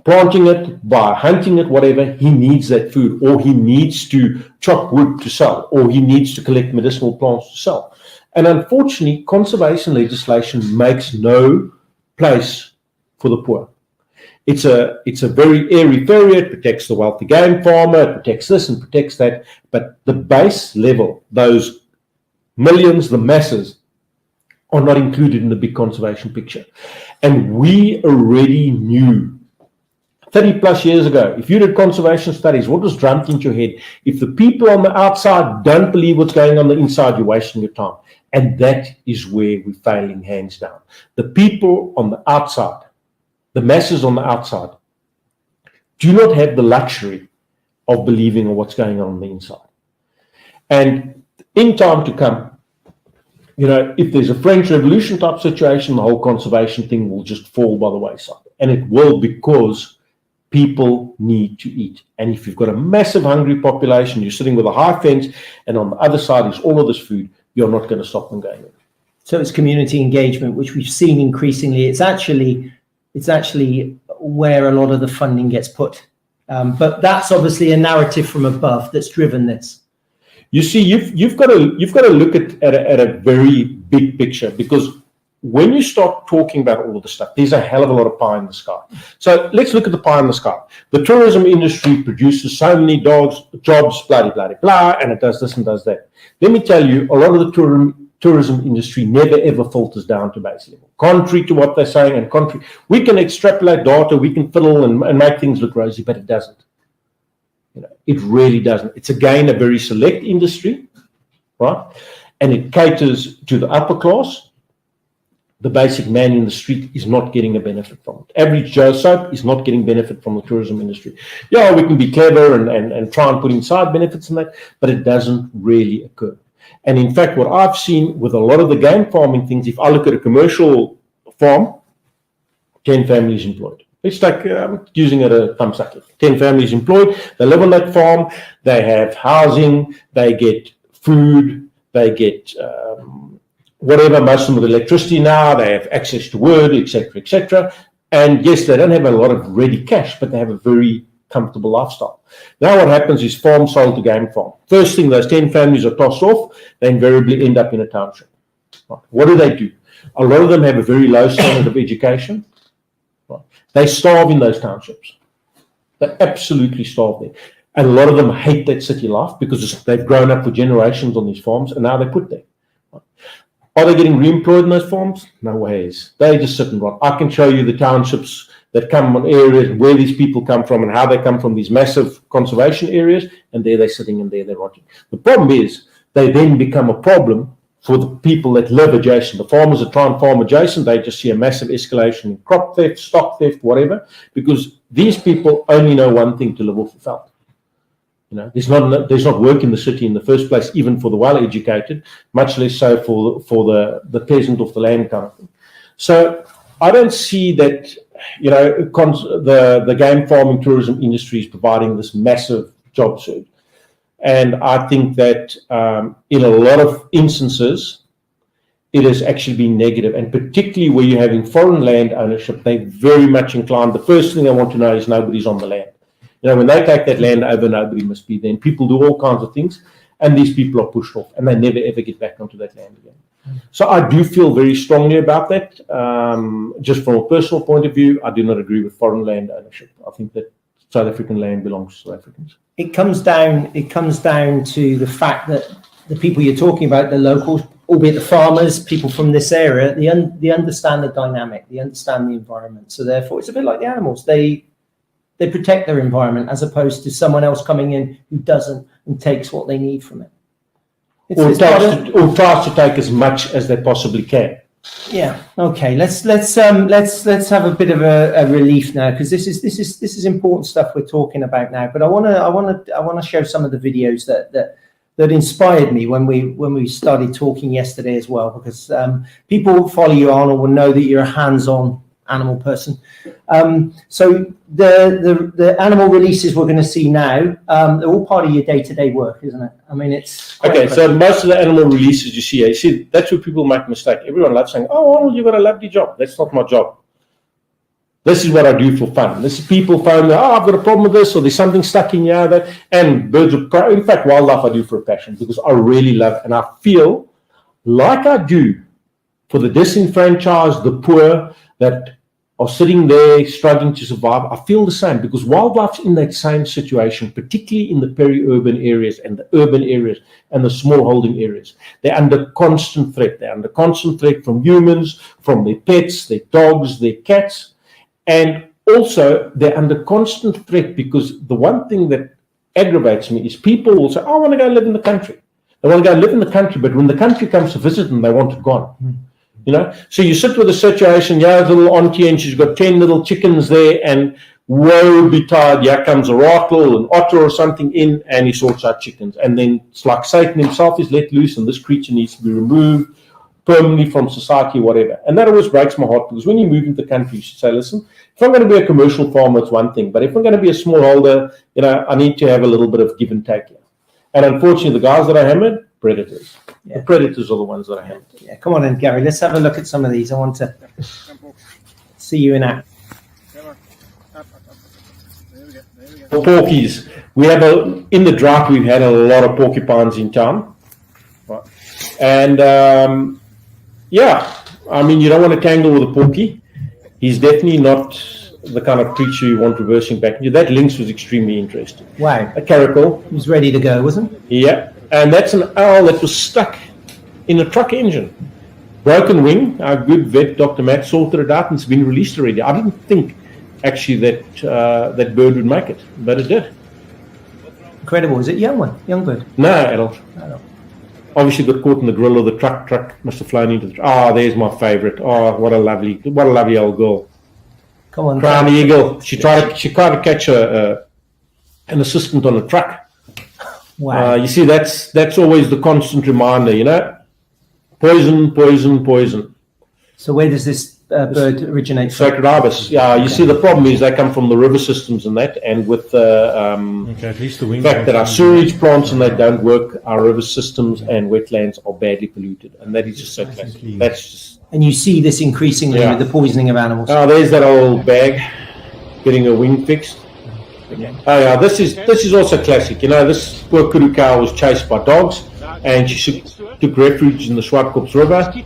Speaker 4: planting it, by hunting it, whatever, he needs that food, or he needs to chop wood to sell, or he needs to collect medicinal plants to sell. And unfortunately, conservation legislation makes no place for the poor. It's a very airy area. It protects the wealthy game farmer, it protects this and protects that. But the base level, those millions, the masses, are not included in the big conservation picture. And we already knew 30 plus years ago, if you did conservation studies, what was drummed into your head? If the people on the outside don't believe what's going on the inside, you're wasting your time. And that is where we're failing hands down. The people on the outside, the masses on the outside, do not have the luxury of believing in what's going on the inside. And in time to come, if there's a French Revolution type situation, the whole conservation thing will just fall by the wayside. And it will, because people need to eat. And if you've got a massive hungry population, you're sitting with a high fence, and on the other side is all of this food, you're not going to stop them going in.
Speaker 1: So it's community engagement, which we've seen increasingly. It's actually where a lot of the funding gets put. But that's obviously a narrative from above that's driven this.
Speaker 4: You see, you've got to look at a very big picture, because when you start talking about all of the stuff, there's a hell of a lot of pie in the sky. So let's look at the pie in the sky. The tourism industry produces so many jobs, blah, blah, blah, and it does this and does that. Let me tell you, a lot of the tourism industry never ever filters down to base level. Contrary to what they're saying, and we can extrapolate data, we can fiddle and make things look rosy, but it doesn't. It really doesn't. It's again a very select industry, right? And it caters to the upper class. The basic man in the street is not getting a benefit from it. Average Joe Soap is not getting benefit from the tourism industry. Yeah, we can be clever and try and put inside benefits in that, but it doesn't really occur. And in fact, what I've seen with a lot of the game farming things, if I look at a commercial farm, 10 families employed. It's like using it a thumbsucker. 10 families employed. They live on that farm. They have housing. They get food. They get whatever, most of them with electricity now. They have access to wood, etc., etc. And yes, they don't have a lot of ready cash, but they have a very comfortable lifestyle. Now what happens is farm sold to game farm. First thing, those 10 families are tossed off. They invariably end up in a township. Right. What do? A lot of them have a very low standard of education. Right. They starve in those townships. They absolutely starve there. And a lot of them hate that city life because they've grown up for generations on these farms, and now they're put there. Right. Are they getting re-employed in those farms? No ways. They just sit and rot. I can show you the townships that come on areas where these people come from and how they come from these massive conservation areas, and there they're sitting and there they're rotting. The problem is they then become a problem for the people that live adjacent. The farmers that try and farm adjacent, they just see a massive escalation in crop theft, stock theft, whatever, because these people only know one thing: to live off the veld. There's not work in the city in the first place, even for the well-educated, much less so for the peasant off the land kind of thing. So I don't see that the game farming tourism industry is providing this massive job surge. And I think that in a lot of instances, it has actually been negative. And particularly where you're having foreign land ownership, they're very much inclined. The first thing they want to know is nobody's on the land. When they take that land over, nobody must be there. And people do all kinds of things, and these people are pushed off, and they never ever get back onto that land again. So I do feel very strongly about that. Just from a personal point of view, I do not agree with foreign land ownership. I think that South African land belongs to South Africans.
Speaker 1: It comes down to the fact that the people you're talking about, the locals, albeit the farmers, people from this area, they understand the dynamic, they understand the environment. So therefore, it's a bit like the animals. They protect their environment as opposed to someone else coming in who doesn't and takes what they need from it.
Speaker 4: Or tries to take as much as they possibly can.
Speaker 1: Yeah. Okay. Let's have a bit of a relief now, because this is important stuff we're talking about now. But I want to show some of the videos that inspired me when we started talking yesterday as well, because people who follow you, Arnold, will know that you're a hands-on animal person. So the animal releases we're going to see now, they're all part of your day-to-day work, isn't it? I mean, it's
Speaker 4: okay. So most of the animal releases you see, that's where people make a mistake. Everyone loves saying, "Oh, Arnold, you've got a lovely job." That's not my job. This is what I do for fun. This is people phone me, I've got a problem with this, or there's something stuck in here. That, and birds are, in fact, wildlife I do for a passion because I really love, and I feel like I do for the disenfranchised, the poor that are sitting there struggling to survive. I feel the same because wildlife's in that same situation, particularly in the peri-urban areas and the urban areas and the small-holding areas. They're under constant threat. They're under constant threat from humans, from their pets, their dogs, their cats. And also, they're under constant threat because the one thing that aggravates me is people will say, I want to go live in the country. They want to go live in the country, but when the country comes to visit them, they want it gone. You know, so you sit with a situation, a little auntie, and she's got 10 little chickens there, and woe betide, here comes a rattle, an otter or something in, and he sorts out chickens. And then it's like Satan himself is let loose, and this creature needs to be removed permanently from society, whatever. And that always breaks my heart because when you move into the country, you should say, listen, if I'm going to be a commercial farmer, it's one thing, but if I'm going to be a smallholder, I need to have a little bit of give and take here. And unfortunately, the guys that I hammered, predators. Yeah. The predators are the ones that I hammered.
Speaker 1: Yeah, come on in, Gary. Let's have a look at some of these. I want to see you in action.
Speaker 4: Porkies. We have in the drought, we've had a lot of porcupines in town. Right. And you don't want to tangle with a porky. He's definitely not the kind of creature you want reversing back. That lynx was extremely interesting.
Speaker 1: Wow.
Speaker 4: A caracal.
Speaker 1: He was ready to go, wasn't he?
Speaker 4: Yeah. And that's an owl that was stuck in a truck engine. Broken wing. Our good vet, Dr. Matt, sorted it out and it's been released already. I didn't think, actually, that bird would make it, but it did.
Speaker 1: Incredible. Is it young one? Young bird?
Speaker 4: No, adult.
Speaker 1: Adult.
Speaker 4: Obviously got caught in the grill of the truck. Truck must have flown into the truck. There's my favorite. What a lovely old girl.
Speaker 1: Come on.
Speaker 4: Crown eagle. She tried to catch an assistant on a truck.
Speaker 1: Wow.
Speaker 4: You see, that's always the constant reminder, Poison, poison, poison.
Speaker 1: So where does this bird originate from?
Speaker 4: Sacred ibis. Yeah, you see, the problem is they come from the river systems and that, and with
Speaker 6: at least the
Speaker 4: fact that our sewage plants and they don't work, our river systems and wetlands are badly polluted, and that is just so classic. That's just.
Speaker 1: And you see this increasingly with the poisoning of animals.
Speaker 4: There's that old bag getting a wing fixed. This is also classic. This poor kudu cow was chased by dogs, and she took refuge in the Schwartkops River. It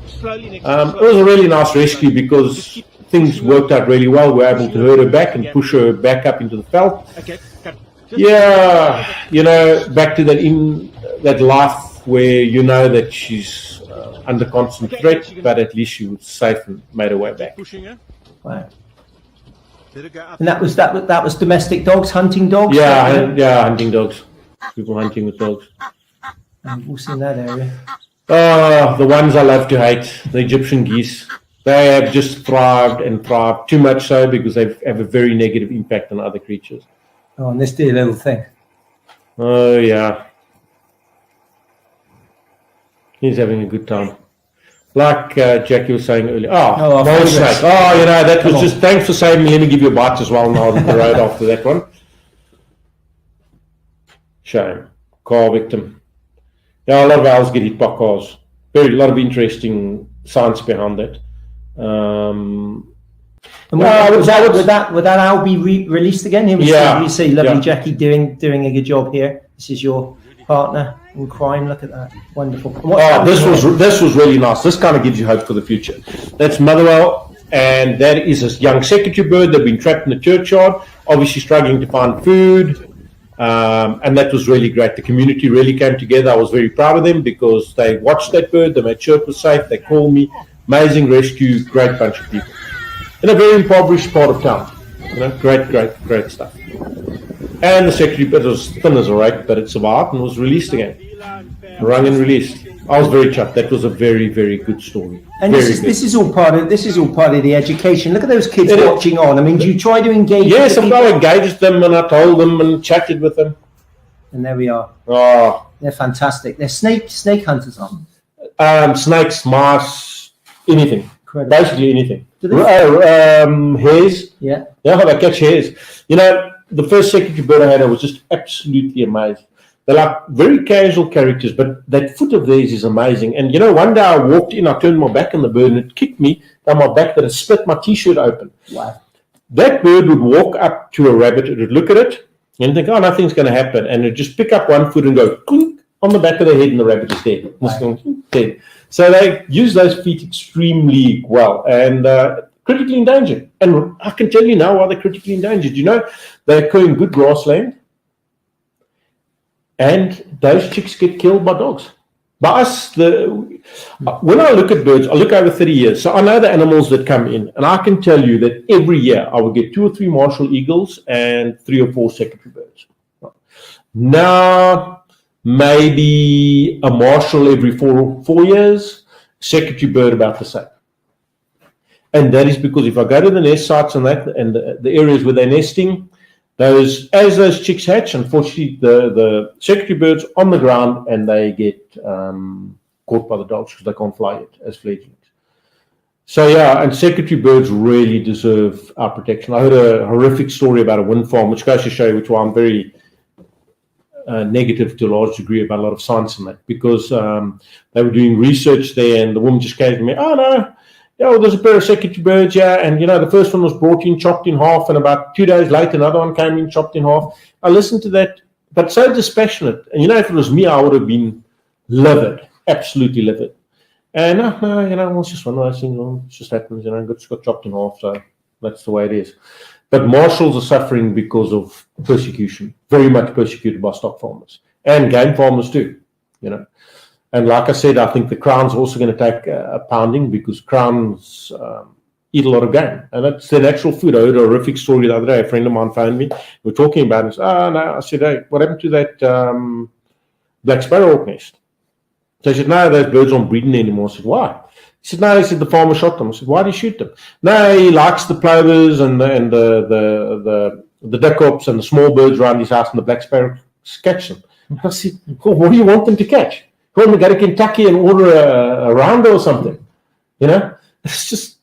Speaker 4: was a really nice rescue because things worked out really well. We were able to herd her back and push her back up into the veld. Back to that life where that she's under constant threat, but at least she was safe and made her way back.
Speaker 1: Wow. And that was domestic dogs, hunting dogs?
Speaker 4: Yeah, hunting dogs. People hunting with dogs.
Speaker 1: We'll see in that area.
Speaker 4: The ones I love to hate, the Egyptian geese. They have just thrived and thrived, too much so because they have a very negative impact on other creatures.
Speaker 1: Oh, and this dear little thing.
Speaker 4: Oh, yeah. He's having a good time. Like Jackie was saying earlier. Mole snake. That was just, thanks for saving me. Let me give you a bite as well now on the road after that one. Shame. Car victim. Yeah, a lot of owls get hit by cars. A lot of interesting science behind that.
Speaker 1: Would that owl be released again? You see lovely Jackie doing a good job here. This is your partner in crime. Look at that. Wonderful.
Speaker 4: This was really nice. This kind of gives you hope for the future. That's Motherwell, and that is a young secretary bird. They've been trapped in the churchyard, obviously struggling to find food. And that was really great. The community really came together. I was very proud of them because they watched that bird. They made sure it was safe. They called me. Amazing rescue. Great bunch of people. In a very impoverished part of town. Great stuff. And the secretary bird was thin as a rake, but it survived and was released again. Rung and released. I was very chuffed. That was a very, very good story.
Speaker 1: And this is all part of the education. Look at those kids watching on. I mean, do you try to engage?
Speaker 4: Yes, I engaged them and I told them and chatted with them.
Speaker 1: And there we are.
Speaker 4: Oh,
Speaker 1: they're fantastic. They're snake hunters, aren't they?
Speaker 4: Snakes, mice, anything.
Speaker 1: Incredible.
Speaker 4: Basically anything. Hares.
Speaker 1: Yeah.
Speaker 4: Yeah, they catch hares. The first secretary bird I had, I was just absolutely amazed. They're like very casual characters, but that foot of theirs is amazing. And one day I walked in, I turned my back on the bird, and it kicked me down my back that it split my t-shirt open.
Speaker 1: Wow.
Speaker 4: that bird would walk up to a rabbit, it would look at it, and think, oh, nothing's going to happen. And it'd just pick up one foot and go clink on the back of the head, and the rabbit is dead. Dead. So they use those feet extremely well, and critically endangered. And I can tell you now why they're critically endangered. You know, they occur in good grassland, and those chicks get killed by dogs. By us, when I look at birds, I look over 30 years. So I know the animals that come in, and I can tell you that every year I will get 2 or 3 martial eagles and 3 or 4 secretary birds. Now, maybe a marshal every 4 years, secretary bird about the same. And that is because if I go to the nest sites and the areas where they're nesting, as those chicks hatch, unfortunately, the secretary birds on the ground, and they get caught by the dogs because they can't fly yet as fledglings. So yeah, and secretary birds really deserve our protection. I heard a horrific story about a wind farm, which goes to show you which why I'm very negative to a large degree about a lot of science in that, because they were doing research there, and the woman just came to me, oh no, yeah, well, there's a pair of secretary birds, yeah, and you know, the first one was brought in, chopped in half, and about 2 days later, another one came in, chopped in half. I listened to that, but so dispassionate. And you know, if it was me, I would have been livid, absolutely livid. And no, you know, it's just one of those things, it just happens, you know, it got chopped in half, so that's the way it is. But marshals are suffering because of persecution, very much persecuted by stock farmers and game farmers too, you know. And like I said, I think the crown's also going to take a pounding, because crowns eat a lot of game. And that's their natural food. I heard a horrific story the other day. A friend of mine phoned me. We were talking about it. No. I said, hey, what happened to that black sparrow nest? So he said, no, those birds aren't breeding anymore. I said, why? He said, no, he said, the farmer shot them. I said, why did he shoot them? No, he likes the plovers and the duckops and the small birds around his house, and the black sparrows catch them. I said, well, what do you want them to catch? Go to Kentucky and order a rounder or something, you know. It's just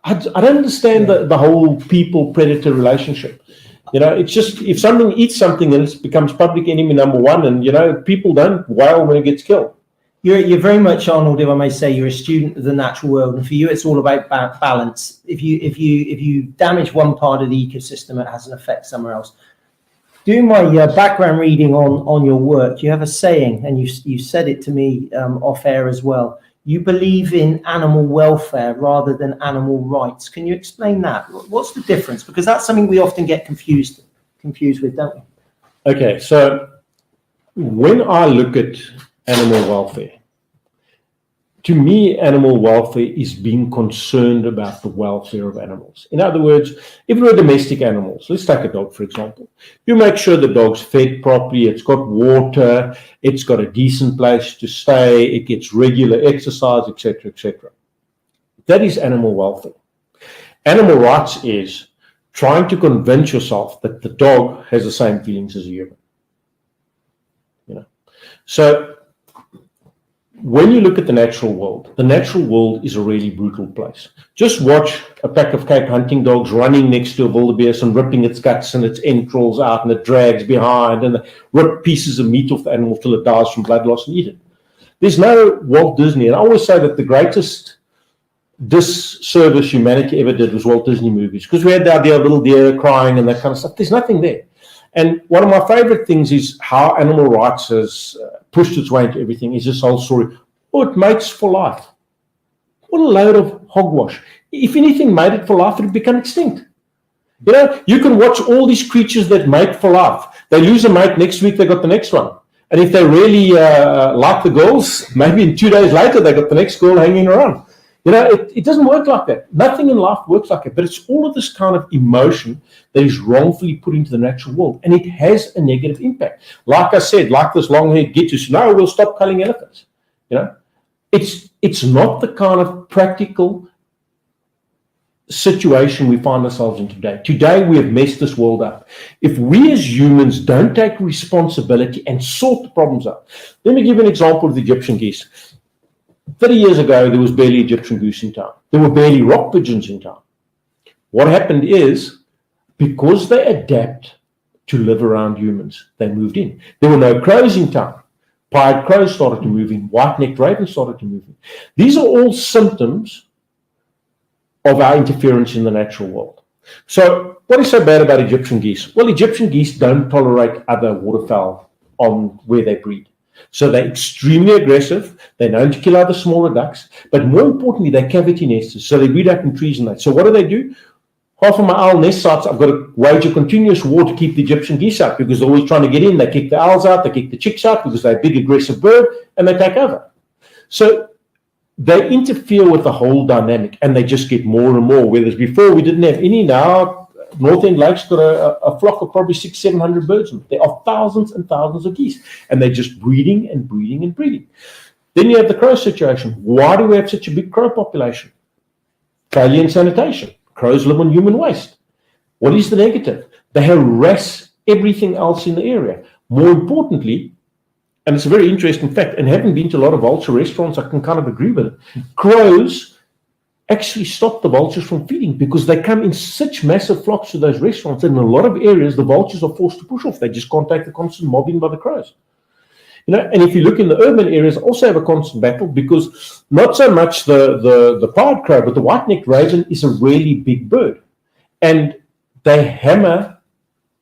Speaker 4: I don't understand the whole people-predator relationship. You know, it's just if something eats something, then it becomes public enemy number one, and you know, people don't wail when it gets killed.
Speaker 1: You're very much, Arnold, if I may say, you're a student of the natural world, and for you, it's all about balance. If you damage one part of the ecosystem, it has an effect somewhere else. Doing my background reading on your work, you have a saying, and you said it to me off air as well. You believe in animal welfare rather than animal rights. Can you explain that? What's the difference? Because that's something we often get confused with, don't we?
Speaker 4: Okay, so when I look at animal welfare, to me, animal welfare is being concerned about the welfare of animals. In other words, if we're domestic animals, let's take a dog, for example. You make sure the dog's fed properly, it's got water, it's got a decent place to stay, it gets regular exercise, etc., etc. That is animal welfare. Animal rights is trying to convince yourself that the dog has the same feelings as a human. You know, so when you look at the natural world is a really brutal place. Just watch a pack of Cape hunting dogs running next to a wildebeest and ripping its guts and its entrails out, and it drags behind, and they rip pieces of meat off the animal till it dies from blood loss and eat it. There's no Walt Disney, and I always say that the greatest disservice humanity ever did was Walt Disney movies, because we had the idea of little deer crying and that kind of stuff. There's nothing there. And one of my favorite things is how animal rights has pushed its way into everything, is this whole story. Oh, it mates for life. What a load of hogwash. If anything made it for life, it would become extinct. You know, you can watch all these creatures that mate for life. They lose a mate, next week they got the next one. And if they really like the girls, maybe in 2 days later they got the next girl hanging around. You know, it doesn't work like that. Nothing in life works like that. But it's all of this kind of emotion that is wrongfully put into the natural world. And it has a negative impact. Like I said, like this long-haired Gitus, no, we'll stop culling elephants. You know, it's not the kind of practical situation we find ourselves in today. Today, we have messed this world up. If we as humans don't take responsibility and sort the problems out. Let me give you an example of the Egyptian geese. 30 years ago, there was barely Egyptian goose in town. There were barely rock pigeons in town. What happened is, because they adapt to live around humans, they moved in. There were no crows in town. Pied crows started to move in. White-necked ravens started to move in. These are all symptoms of our interference in the natural world. So what is so bad about Egyptian geese? Well, Egyptian geese don't tolerate other waterfowl on where they breed. So they're extremely aggressive. They're known to kill other smaller ducks. But more importantly, they're cavity nesters. So they breed up in trees and that. So what do? Half of my owl nest sites, I've got to wage a continuous war to keep the Egyptian geese out because they're always trying to get in. They kick the owls out. They kick the chicks out because they're a big aggressive bird and they take over. So they interfere with the whole dynamic and they just get more and more. Whereas before we didn't have any. Now North End Lake's got a flock of probably 600-700 birds. There are thousands and thousands of geese and they're just breeding and breeding and breeding. Then you have the crow situation. Why do we have such a big crow population? Failure in sanitation. Crows live on human waste. What is the negative? They harass everything else in the area. More importantly, and it's a very interesting fact, and having been to a lot of vulture restaurants, I can kind of agree with it. Crows actually stop the vultures from feeding because they come in such massive flocks to those restaurants. And in a lot of areas, the vultures are forced to push off. They just can't take the constant mobbing by the crows. And if you look in the urban areas, also have a constant battle because not so much the pied crow, but the white-necked raven is a really big bird. And they hammer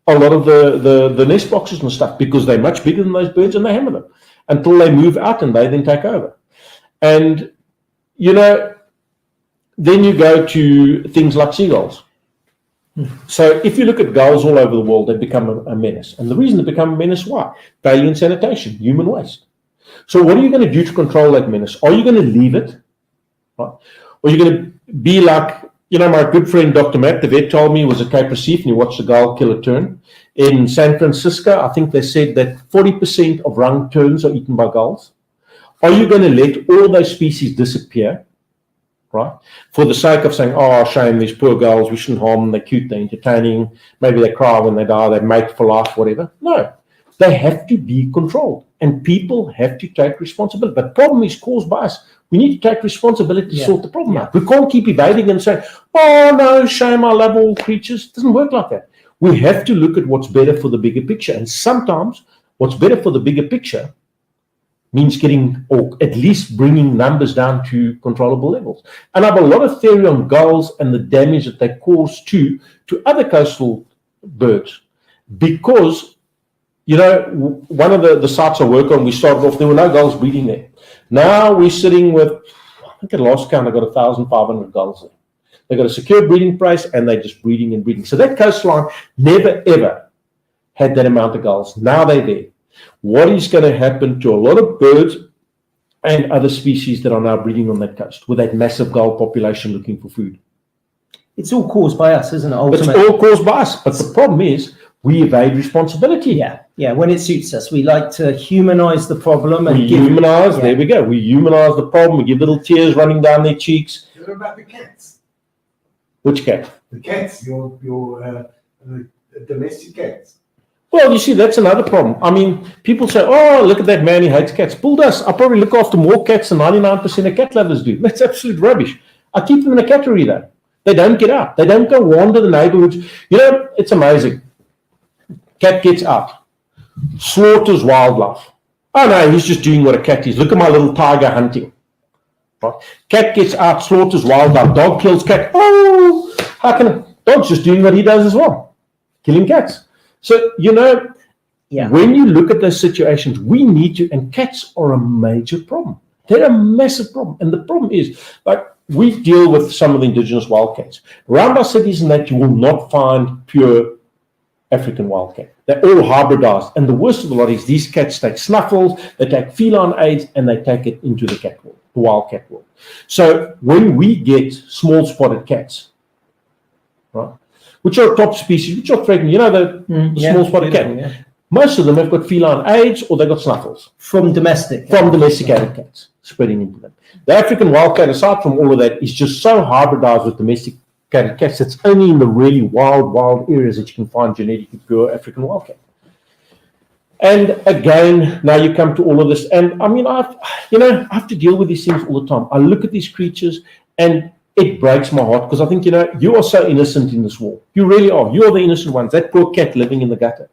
Speaker 4: a lot of the nest boxes and stuff because they're much bigger than those birds and they hammer them until they move out and they then take over. And, then you go to things like seagulls. So if you look at gulls all over the world, they become a menace. And the reason they become a menace, why? Failure in sanitation, human waste. So what are you going to do to control that menace? Are you going to leave it? Right? Or are you going to be like, my good friend Dr. Matt, the vet, told me he was at Cape Recife and he watched a gull kill a tern. In San Francisco, I think they said that 40% of rung terns are eaten by gulls. Are you going to let all those species disappear? Right? For the sake of saying, oh, shame, these poor gulls, we shouldn't harm them, they're cute, they're entertaining, maybe they cry when they die, they mate for life, whatever. No, they have to be controlled and people have to take responsibility. But the problem is caused by us. We need to take responsibility to sort the problem out. We can't keep evading and saying, oh, no, shame, I love all creatures. It doesn't work like that. We have to look at what's better for the bigger picture. And sometimes what's better for the bigger picture means getting, or at least bringing numbers down to controllable levels. And I have a lot of theory on gulls and the damage that they cause to other coastal birds. Because, one of the sites I work on, we started off, there were no gulls breeding there. Now we're sitting with, I think at last count, I got 1,500 gulls there. They got a secure breeding place and they're just breeding and breeding. So that coastline never, ever had that amount of gulls. Now they're there. What is going to happen to a lot of birds and other species that are now breeding on that coast with that massive gull population looking for food?
Speaker 1: It's all caused by us, isn't it? Ultimately.
Speaker 4: It's all caused by us. But the problem is we evade responsibility.
Speaker 1: Yeah. When it suits us, we like to humanize the problem. And
Speaker 4: there we go. We humanize the problem. We give little tears running down their cheeks.
Speaker 5: What about the cats?
Speaker 4: Which cat?
Speaker 5: The cats, your domestic cats.
Speaker 4: Well, you see, that's another problem. I mean, people say, oh, look at that man, he hates cats. Bull dust. I probably look after more cats than 99% of cat lovers do. That's absolute rubbish. I keep them in a cattery, though. They don't get out. They don't go wander the neighborhoods. It's amazing. Cat gets out, slaughters wildlife. Oh, no, he's just doing what a cat is. Look at my little tiger hunting. Right? Cat gets out, slaughters wildlife. Dog kills cat. Oh, how can dog's just doing what he does as well, killing cats. So, when you look at those situations, we need to, and cats are a major problem. They're a massive problem. And the problem is, like, we deal with some of the indigenous wildcats. Around our cities and that, you will not find pure African wildcat. They're all hybridized. And the worst of the lot is these cats take snuffles, they take feline aids, and they take it into the cat world, the wildcat world. So when we get small spotted cats, right, which are a top species, which are threatened, the small spotted cat. Yeah. Most of them have got feline aids or they've got snuffles. From domesticated cats spreading into them. The African wildcat, aside from all of that, is just so hybridized with domesticated cats. It's only in the really wild areas that you can find genetically pure African wildcat. And again, now you come to all of this. And I mean, I have to deal with these things all the time. I look at these creatures and it breaks my heart because I think, you are so innocent in this war. You really are. You are the innocent ones. That poor cat living in the gutter.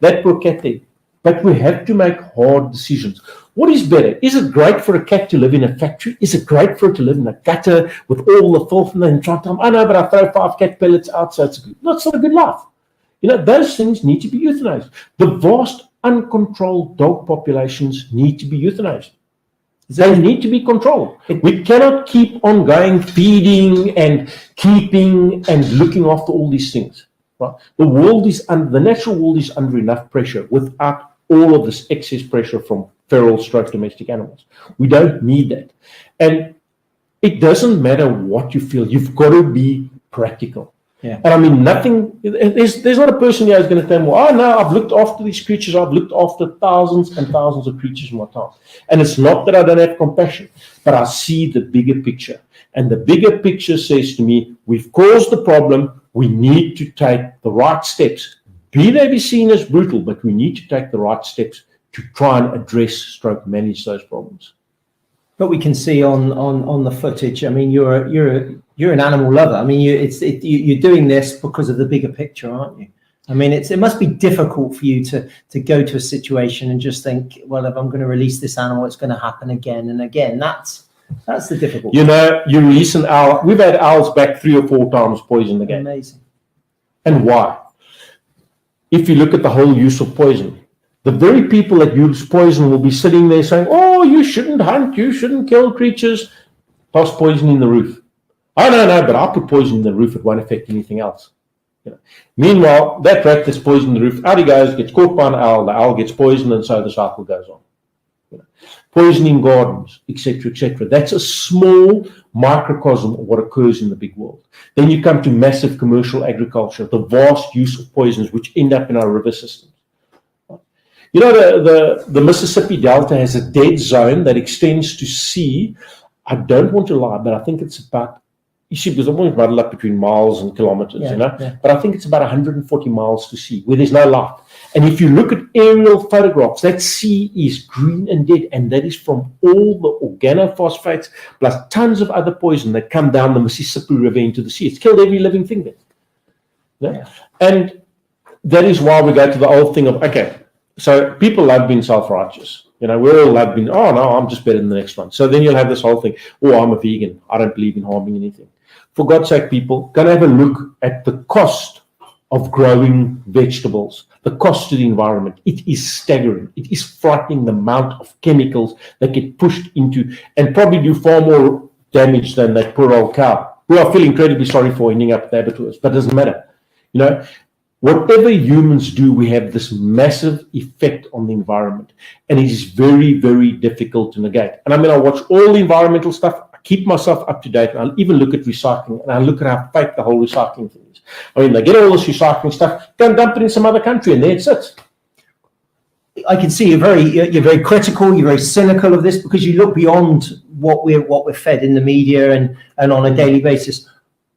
Speaker 4: That poor cat there. But we have to make hard decisions. What is better? Is it great for a cat to live in a factory? Is it great for it to live in a gutter with all the filth and then try to tell them, I know, but I throw 5 cat pellets out, so it's good. No, it's not a good life. You know, those things need to be euthanized. The vast, uncontrolled dog populations need to be euthanized. They need to be controlled. We cannot keep on going, feeding and keeping and looking after all these things. Right? The natural world is under enough pressure without all of this excess pressure from feral stroke domestic animals. We don't need that. And it doesn't matter what you feel. You've got to be practical.
Speaker 1: Yeah.
Speaker 4: And I mean, there's not a person here who's going to tell me, oh, no, I've looked after these creatures. I've looked after thousands and thousands of creatures in my time. And it's not that I don't have compassion, but I see the bigger picture. And the bigger picture says to me, we've caused the problem. We need to take the right steps. Be they be seen as brutal, but we need to take the right steps to try and address, manage those problems.
Speaker 1: But we can see on the footage. I mean, you're an animal lover. I mean, you're doing this because of the bigger picture, aren't you? I mean, it must be difficult for you to go to a situation and just think, well, if I'm going to release this animal, it's going to happen again and again. That's the difficulty.
Speaker 4: You know, you release an owl. We've had owls back 3 or 4 times poisoned again.
Speaker 1: Amazing.
Speaker 4: And why? If you look at the whole use of poison, the very people that use poison will be sitting there saying, oh, you shouldn't hunt, you shouldn't kill creatures. Toss poison in the roof. Oh, no, but I put poison in the roof, it won't affect anything else. You know. Meanwhile, that rat that's poisoned in the roof, out he goes, gets caught by an owl, the owl gets poisoned, and so the cycle goes on. You know. Poisoning gardens, etc., etc. That's a small microcosm of what occurs in the big world. Then you come to massive commercial agriculture, the vast use of poisons which end up in our river systems. You know, the Mississippi Delta has a dead zone that extends to sea. I don't want to lie, but I think it's about, you see, because I'm always muddled up between miles and kilometers,
Speaker 1: Yeah.
Speaker 4: but I think it's about 140 miles to sea where there's no life. And if you look at aerial photographs, that sea is green and dead, and that is from all the organophosphates plus tons of other poison that come down the Mississippi River into the sea. It's killed every living thing there. Yeah? And that is why we go to the old thing of, okay, so people love being self-righteous. You know, we're all love being, oh, no, I'm just better than the next one. So then you'll have this whole thing, oh, I'm a vegan. I don't believe in harming anything. For God's sake, people, go and have a look at the cost of growing vegetables, the cost to the environment. It is staggering. It is frightening, the amount of chemicals that get pushed into and probably do far more damage than that poor old cow, who I feel incredibly sorry for ending up at the abattoirs, but it doesn't matter. You know, whatever humans do, we have this massive effect on the environment, and it is very, very difficult to negate. And I mean, I watch all the environmental stuff. I keep myself up to date, and I'll even look at recycling, and I look at how fake the whole recycling thing is. I mean, they get all this recycling stuff, go and dump it in some other country, and there it sits.
Speaker 1: I can see you're very critical, you're very cynical of this because you look beyond what we're fed in the media and on a daily basis.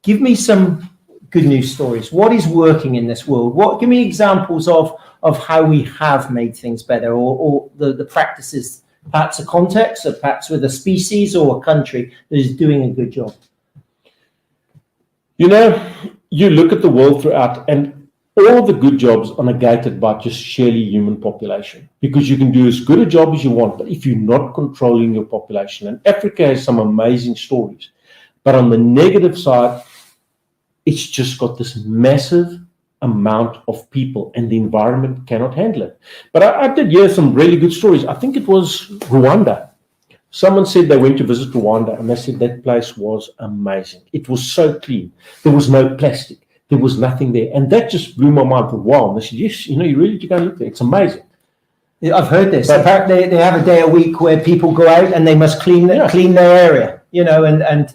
Speaker 1: Give me some good news stories. What is working in this world? Give me examples of how we have made things better, or the practices, perhaps a context, or perhaps with a species or a country that is doing a good job.
Speaker 4: You know, you look at the world throughout, and all the good jobs are negated by just sheerly human population, because you can do as good a job as you want, but if you're not controlling your population, and Africa has some amazing stories, but on the negative side, it's just got this massive amount of people, and the environment cannot handle it. But I did hear some really good stories. I think it was Rwanda. Someone said they went to visit Rwanda, and they said that place was amazing. It was so clean. There was no plastic. There was nothing there. And that just blew my mind for a while. And they said, yes, you know, you really need to go and look there. It's amazing.
Speaker 1: Yeah, I've heard this. In fact, they have a day a week where people go out and they must clean their area, you know, and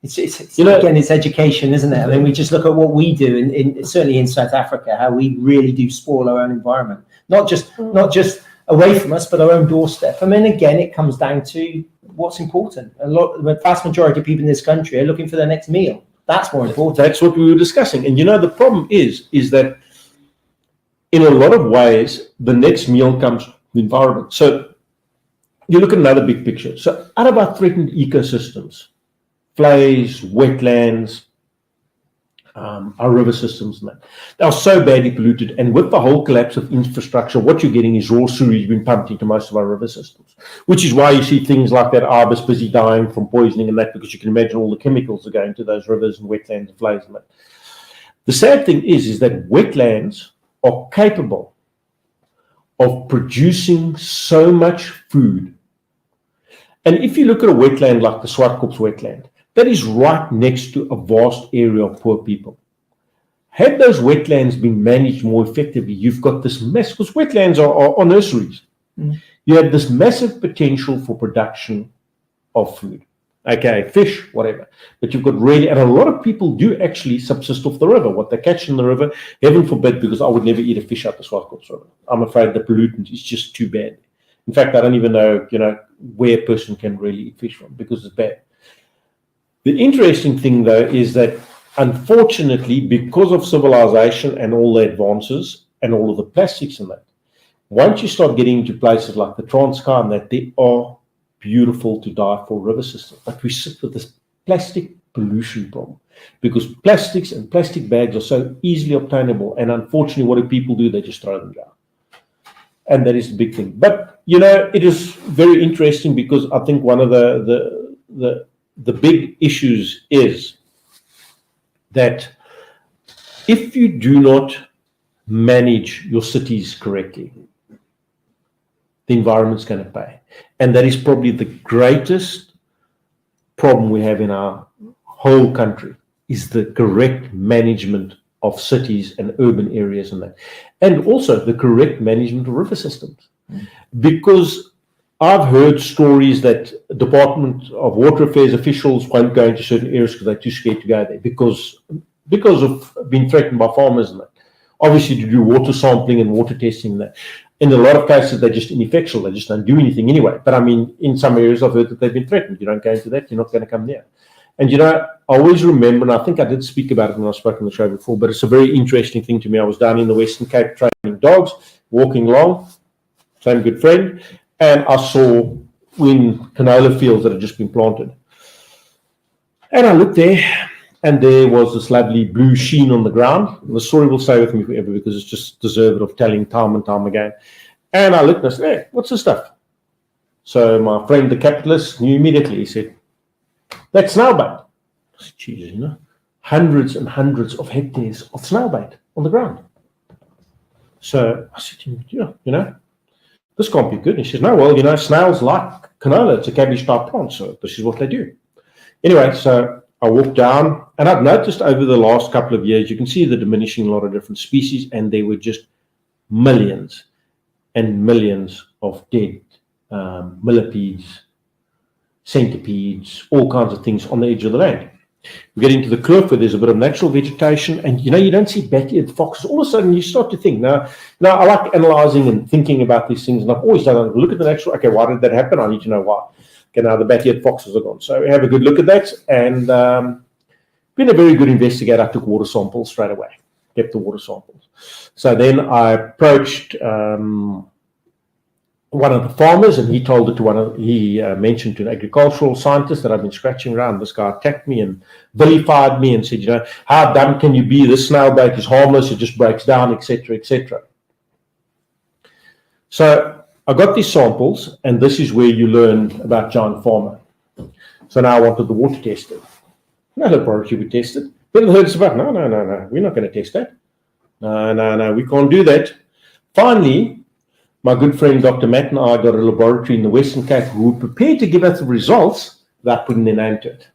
Speaker 1: it's you know, again, it's education, isn't it? I mean, we just look at what we do in certainly in South Africa, how we really do spoil our own environment, not just away from us, but our own doorstep. I mean, again, it comes down to what's important. The vast majority of people in this country are looking for their next meal. That's more important.
Speaker 4: That's what we were discussing. And you know, the problem is that in a lot of ways, the next meal comes from the environment. So you look at another big picture. So out of our threatened ecosystems, flays, wetlands, our river systems and that. They are so badly polluted, and with the whole collapse of infrastructure, what you're getting is raw sewage being pumped into most of our river systems, which is why you see things like that ibis busy dying from poisoning and that, because you can imagine all the chemicals that go into those rivers and wetlands and flows and that. The sad thing is that wetlands are capable of producing so much food. And if you look at a wetland like the Swartkops wetland, that is right next to a vast area of poor people. Had those wetlands been managed more effectively, you've got this mess, because wetlands are nurseries. You have this massive potential for production of food. Okay, fish, whatever. But you've got really, and a lot of people do actually subsist off the river. What they catch in the river, heaven forbid, because I would never eat a fish out the Swartkops River. I'm afraid the pollutant is just too bad. In fact, I don't even know, where a person can really eat fish from, because it's bad. The interesting thing, though, is that unfortunately, because of civilization and all the advances and all of the plastics in that, once you start getting into places like the Transkei and that, they are beautiful to die for river systems. But we sit with this plastic pollution problem, because plastics and plastic bags are so easily obtainable. And unfortunately, what do people do? They just throw them down. And that is the big thing. But, it is very interesting, because I think one of the big issues is that if you do not manage your cities correctly, the environment's going to pay. And that is probably the greatest problem we have in our whole country, is the correct management of cities and urban areas and that. And also the correct management of river systems. Because I've heard stories that Department of Water Affairs officials won't go into certain areas because they're too scared to go there, because of being threatened by farmers and that. Obviously, to do water sampling and water testing and that. In a lot of cases, they're just ineffectual. They just don't do anything anyway. But I mean, in some areas, I've heard that they've been threatened. You don't go into that, you're not going to come there. And I always remember, and I think I did speak about it when I spoke on the show before, but it's a very interesting thing to me. I was down in the Western Cape training dogs, walking along, same good friend, and I saw canola fields that had just been planted. And I looked there, and there was this lovely blue sheen on the ground. And the story will stay with me forever, because it's just deserved of telling time and time again. And I looked and I said, hey, what's this stuff? So my friend, the capitalist, knew immediately. He said, that's snailbait. I said, Jesus, hundreds and hundreds of hectares of snailbait on the ground. So I said to him, this can't be good. And he says, no, well, snails like canola. It's a cabbage type plant. So this is what they do. Anyway, so I walked down, and I've noticed over the last couple of years, you can see the diminishing a lot of different species, and there were just millions and millions of dead millipedes, centipedes, all kinds of things on the edge of the land. We get into the cliff where there's a bit of natural vegetation, and you don't see bat-eared foxes. All of a sudden, you start to think. Now I like analyzing and thinking about these things, and I've always done. Look at the natural. Okay, why did that happen? I need to know why. Okay, now the bat-eared foxes are gone. So we have a good look at that, and being a very good investigator, I took water samples straight away. Kept the water samples. So then I approached one of the farmers, and he told it to he mentioned to an agricultural scientist that I've been scratching around. This guy attacked me and vilified me and said, how dumb can you be? This snail bait is harmless, it just breaks down, etc., etc. So I got these samples, and this is where you learn about giant pharma. So now I wanted the water tested. No laboratory would test it. Then I heard it's about, no, we're not going to test that. No, we can't do that. Finally, my good friend Dr. Matt and I got a laboratory in the Western Cape who were prepared to give us the results without putting their name to it.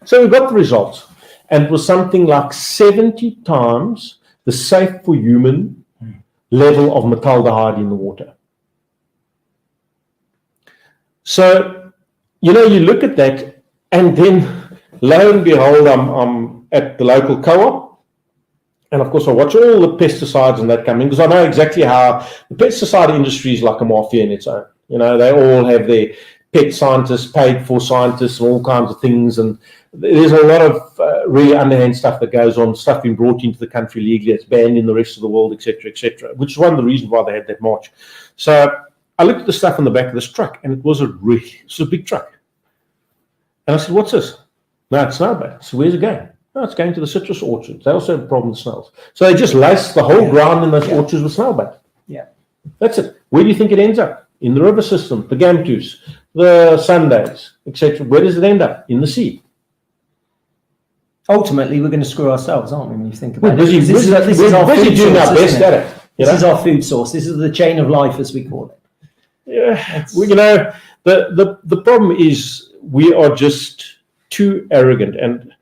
Speaker 4: So we got the results, and it was something like 70 times the safe for human level of metaldehyde in the water. So, you look at that, and then lo and behold, I'm at the local co-op. And of course, I watch all the pesticides and that coming, because I know exactly how the pesticide industry is like a mafia in its own. They all have their pet scientists, paid for scientists, and all kinds of things. And there's a lot of really underhand stuff that goes on, stuff being brought into the country legally, it's banned in the rest of the world, etc., which is one of the reasons why they had that march. So I looked at the stuff on the back of this truck, and it was a big truck. And I said, what's this? No, it's snailbait. So where's it going? No, it's going to the citrus orchards. They also have a problem with snails. So they just lace the whole ground in those orchards with snail bait.
Speaker 1: Yeah.
Speaker 4: That's it. Where do you think it ends up? In the river system, the Tues, the Sundays, etc. Where does it end up? In the sea.
Speaker 1: Ultimately, we're going to screw ourselves, aren't we, when you think about
Speaker 4: We're
Speaker 1: it?
Speaker 4: busy,
Speaker 1: This is our
Speaker 4: busy
Speaker 1: food
Speaker 4: doing
Speaker 1: source,
Speaker 4: our best
Speaker 1: isn't
Speaker 4: at
Speaker 1: it?
Speaker 4: it. You
Speaker 1: This
Speaker 4: know?
Speaker 1: is our food source. This is the chain of life, as we call it.
Speaker 4: Yeah, you know, the problem is we are just too arrogant. And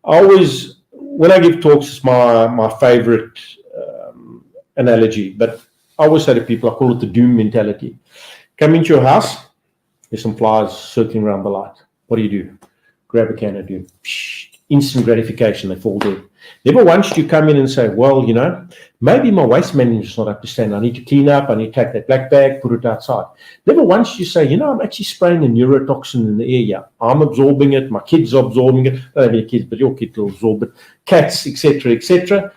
Speaker 4: I always, when I give talks, it's my favorite analogy. But I always say to people, I call it the doom mentality. Come into your house, there's some flies circling around the light. What do? Grab a can of doom. Instant gratification, they fall dead. Never once do you come in and say, well, you know, maybe my waste management is not up to standard. I need to clean up. I need to take that black bag, put it outside. Never once do you say, you know, I'm actually spraying a neurotoxin in the air. Yeah, I'm absorbing it. My kids are absorbing it. Not only your kids, but your kids will absorb it. Cats, etc., etc.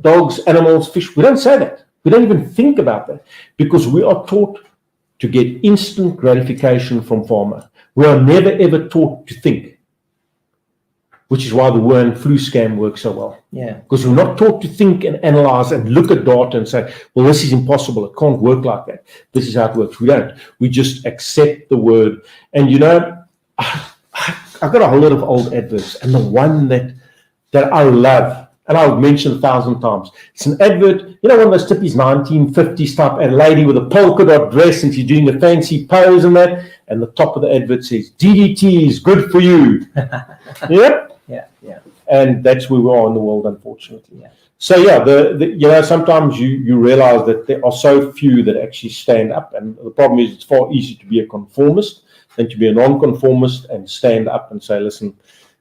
Speaker 4: Dogs, animals, fish. We don't say that. We don't even think about that because we are taught to get instant gratification from pharma. We are never, ever taught to think. Which is why the Wuhan flu scam works so well.
Speaker 1: Yeah.
Speaker 4: Because we're not taught to think and analyze and look at data and say, well, this is impossible. It can't work like that. This is how it works. We don't. We just accept the word. And, you know, I've got a whole lot of old adverts. And the one that I love, and I'll mention 1,000 times, it's an advert, you know, one of those tippies 1950s type, a lady with a polka dot dress and she's doing a fancy pose and that. And the top of the advert says, DDT is good for you. Yep.
Speaker 1: Yeah.
Speaker 4: And that's where we are in the world, unfortunately.
Speaker 1: Yeah.
Speaker 4: So yeah, you know, sometimes you realize that there are so few that actually stand up, and the problem is it's far easier to be a conformist than to be a non-conformist and stand up and say, listen,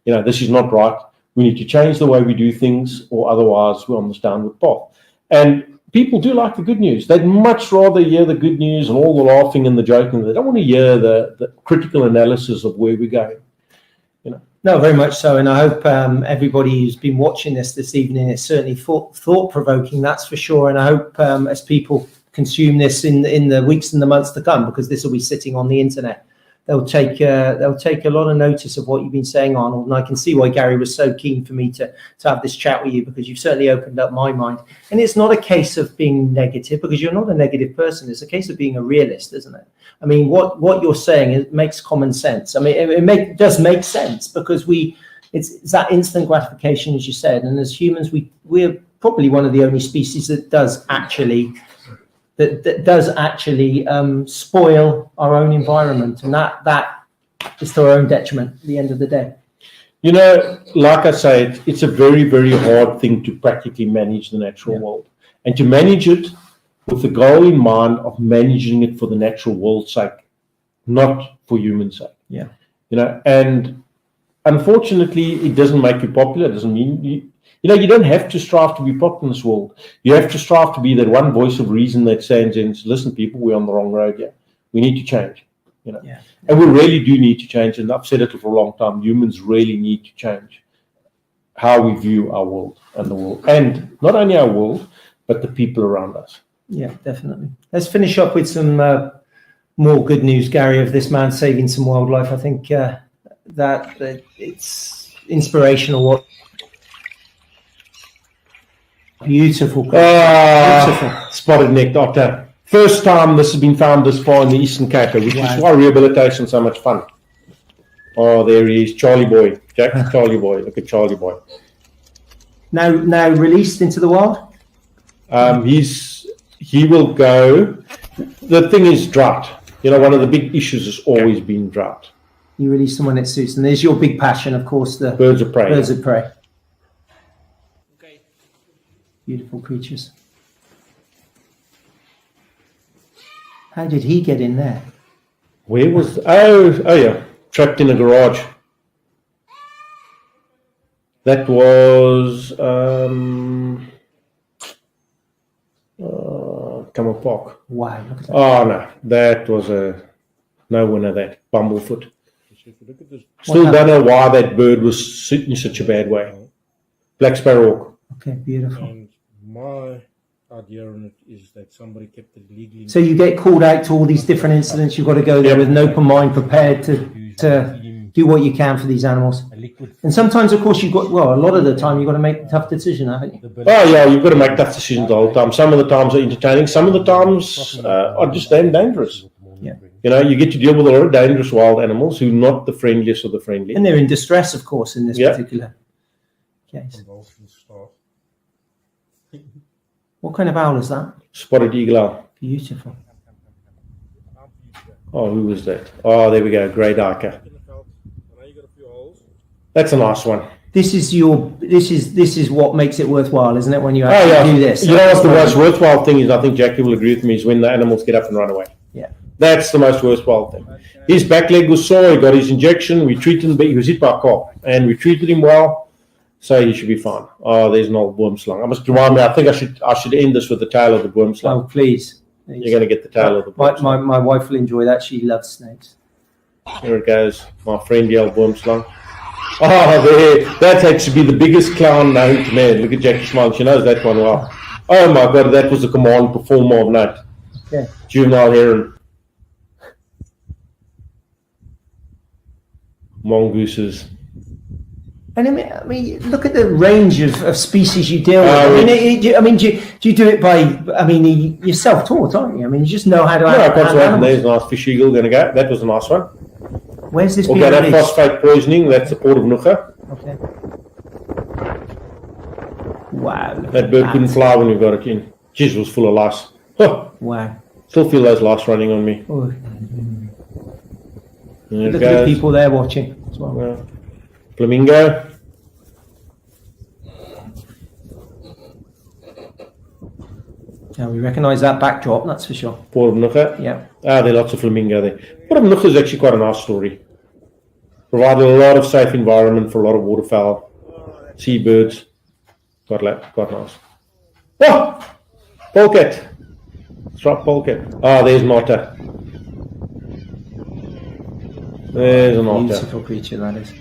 Speaker 4: you know, this is not right. We need to change the way we do things, or otherwise we're on this downward path. And people do like the good news. They'd much rather hear the good news and all the laughing and the joking. They don't want to hear the critical analysis of where we're going. You know.
Speaker 1: No, very much so. And I hope everybody who's been watching this evening, it's certainly thought-provoking, that's for sure. And I hope as people consume this in the weeks and the months to come, because this will be sitting on the internet, they'll take a lot of notice of what you've been saying, Arnold. And I can see why Gary was so keen for me to have this chat with you, because you've certainly opened up my mind. And it's not a case of being negative, because you're not a negative person. It's a case of being a realist, isn't it? I mean, what you're saying, it makes common sense. I mean, it does make sense, because it's that instant gratification, as you said. And as humans, we're probably one of the only species that does actually spoil our own environment, and that is to our own detriment at the end of the day.
Speaker 4: You know, like I say, it's a very, very hard thing to practically manage the natural world, and to manage it with the goal in mind of managing it for the natural world's sake, not for human sake.
Speaker 1: Yeah.
Speaker 4: You know, and unfortunately, it doesn't make you popular. It doesn't mean you don't have to strive to be popular in this world. You have to strive to be that one voice of reason that says, listen, people, we're on the wrong road here. We need to change. You know, and we really do need to change. And I've said it for a long time. Humans really need to change how we view our world and the world, and not only our world, but the people around us.
Speaker 1: Yeah, definitely. Let's finish up with some more good news, Gary, of this man saving some wildlife. I think that it's inspirational. What beautiful, beautiful
Speaker 4: spotted necked otter. First time this has been found this far in the Eastern Cape, which is why rehabilitation is so much fun. Oh, there he is, Charlie boy, Jack, Charlie boy. Look at Charlie boy.
Speaker 1: Now released into the wild.
Speaker 4: He will go. The thing is drought. You know, one of the big issues has always been drought.
Speaker 1: You release them when it suits, and there's your big passion, of course, the
Speaker 4: birds of prey.
Speaker 1: Birds of prey.
Speaker 2: Okay.
Speaker 1: Beautiful creatures. How did he get in there?
Speaker 4: Where was? Oh yeah, trapped in a garage. That was Camel Park.
Speaker 1: Wow, look at that.
Speaker 4: Oh no, that was no winner. That Bumblefoot.
Speaker 6: Look at this.
Speaker 4: Still don't know why that bird was in such a bad way. Black sparrowhawk.
Speaker 1: Okay, beautiful.
Speaker 6: And my idea on it is that somebody kept it legally.
Speaker 1: So you get called out to all these different incidents. You've got to go there with an open mind, prepared to do what you can for these animals.
Speaker 6: a liquid.
Speaker 1: And sometimes, of course, a lot of the time, you've got to make a tough decision, haven't you?
Speaker 4: Oh yeah, you've got to make tough decisions the whole time. Some of the times are entertaining. Some of the times are just damn dangerous.
Speaker 1: Yeah.
Speaker 4: You know, you get to deal with a lot of dangerous wild animals who are not the friendliest of the friendly.
Speaker 1: And they're in distress, of course, in this
Speaker 4: Yeah.
Speaker 1: particular case. What kind of owl is that?
Speaker 4: Spotted eagle owl.
Speaker 1: Beautiful.
Speaker 4: Oh, who was that? Oh, there we go. Grey darker. That's a nice one.
Speaker 1: This is what makes it worthwhile, isn't it? When you
Speaker 4: Oh
Speaker 1: actually
Speaker 4: yeah.
Speaker 1: do this.
Speaker 4: You know what the most worthwhile thing is? I think Jackie will agree with me. Is when the animals get up and run away.
Speaker 1: Yeah.
Speaker 4: That's the most worthwhile thing. His back leg was sore. He got his injection. We treated him, but he was hit by a car, and we treated him well, so he should be fine. Oh, there's an old worm slung. I must remind me. I think I should end this with the tail of the worm slung.
Speaker 1: Oh, please.
Speaker 4: You're going to get the tail of the worm slung.
Speaker 1: My wife will enjoy that. She loves snakes.
Speaker 4: Here it goes. My friendly old worm slung. Oh, there. That had to be the biggest clown known to man. Look at Jackie smiling. She knows that one well. Oh my God, that was a command performer of note.
Speaker 1: Okay.
Speaker 4: Juvenile heron. Mongooses.
Speaker 1: And I mean, look at the range of species you deal with. Do you do it by? I mean, you're self-taught, aren't you? I mean, you just know how to.
Speaker 4: Yeah, there's a nice fish eagle going to go. That was a nice one.
Speaker 1: Where's this being released?
Speaker 4: Organophosphate poisoning. That's the port of Nucha.
Speaker 1: Okay. Wow.
Speaker 4: That bird couldn't fly when we got it in. Jeez, it was full of lice. Huh.
Speaker 1: Wow.
Speaker 4: Still feel those lice running on me.
Speaker 1: Oh.
Speaker 4: There it
Speaker 1: Look at the
Speaker 4: goes.
Speaker 1: people there watching as well.
Speaker 4: Yeah. Flamingo.
Speaker 1: Now we recognise that backdrop, that's for sure.
Speaker 4: Port of Nucha.
Speaker 1: Yeah.
Speaker 4: There are lots of flamingo there. Port of Nucha is actually quite a nice story. Provided a lot of safe environment for a lot of waterfowl, seabirds. Quite nice. Oh! Polecat. Striped polecat. There's an otter. There's an otter.
Speaker 1: Beautiful creature that is.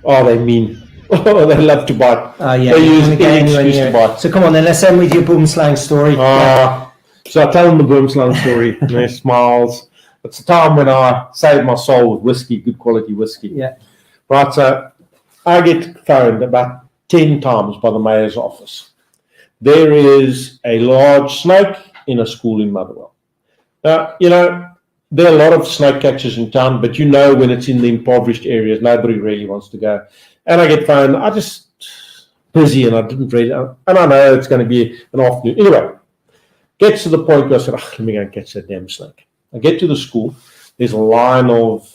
Speaker 4: Oh, they mean. Oh, they love to bite.
Speaker 1: Yeah.
Speaker 4: They use
Speaker 1: Get
Speaker 4: any
Speaker 1: anywhere
Speaker 4: excuse
Speaker 1: near
Speaker 4: to
Speaker 1: it.
Speaker 4: bite.
Speaker 1: So come on then, let's end with your boom slang story.
Speaker 4: So I tell them the boomslang story, and they smiles. It's a time when I saved my soul with whiskey, good quality whiskey.
Speaker 1: Yeah.
Speaker 4: Right, so I get phoned about 10 times by the mayor's office. There is a large snake in a school in Motherwell. Now, you know, there are a lot of snake catchers in town, but you know when it's in the impoverished areas, nobody really wants to go. And I get phoned, I just busy and I didn't really, and I know it's going to be an afternoon. Anyway, gets to the point where I said, let me go and catch that damn snake. I get to the school, there's a line of,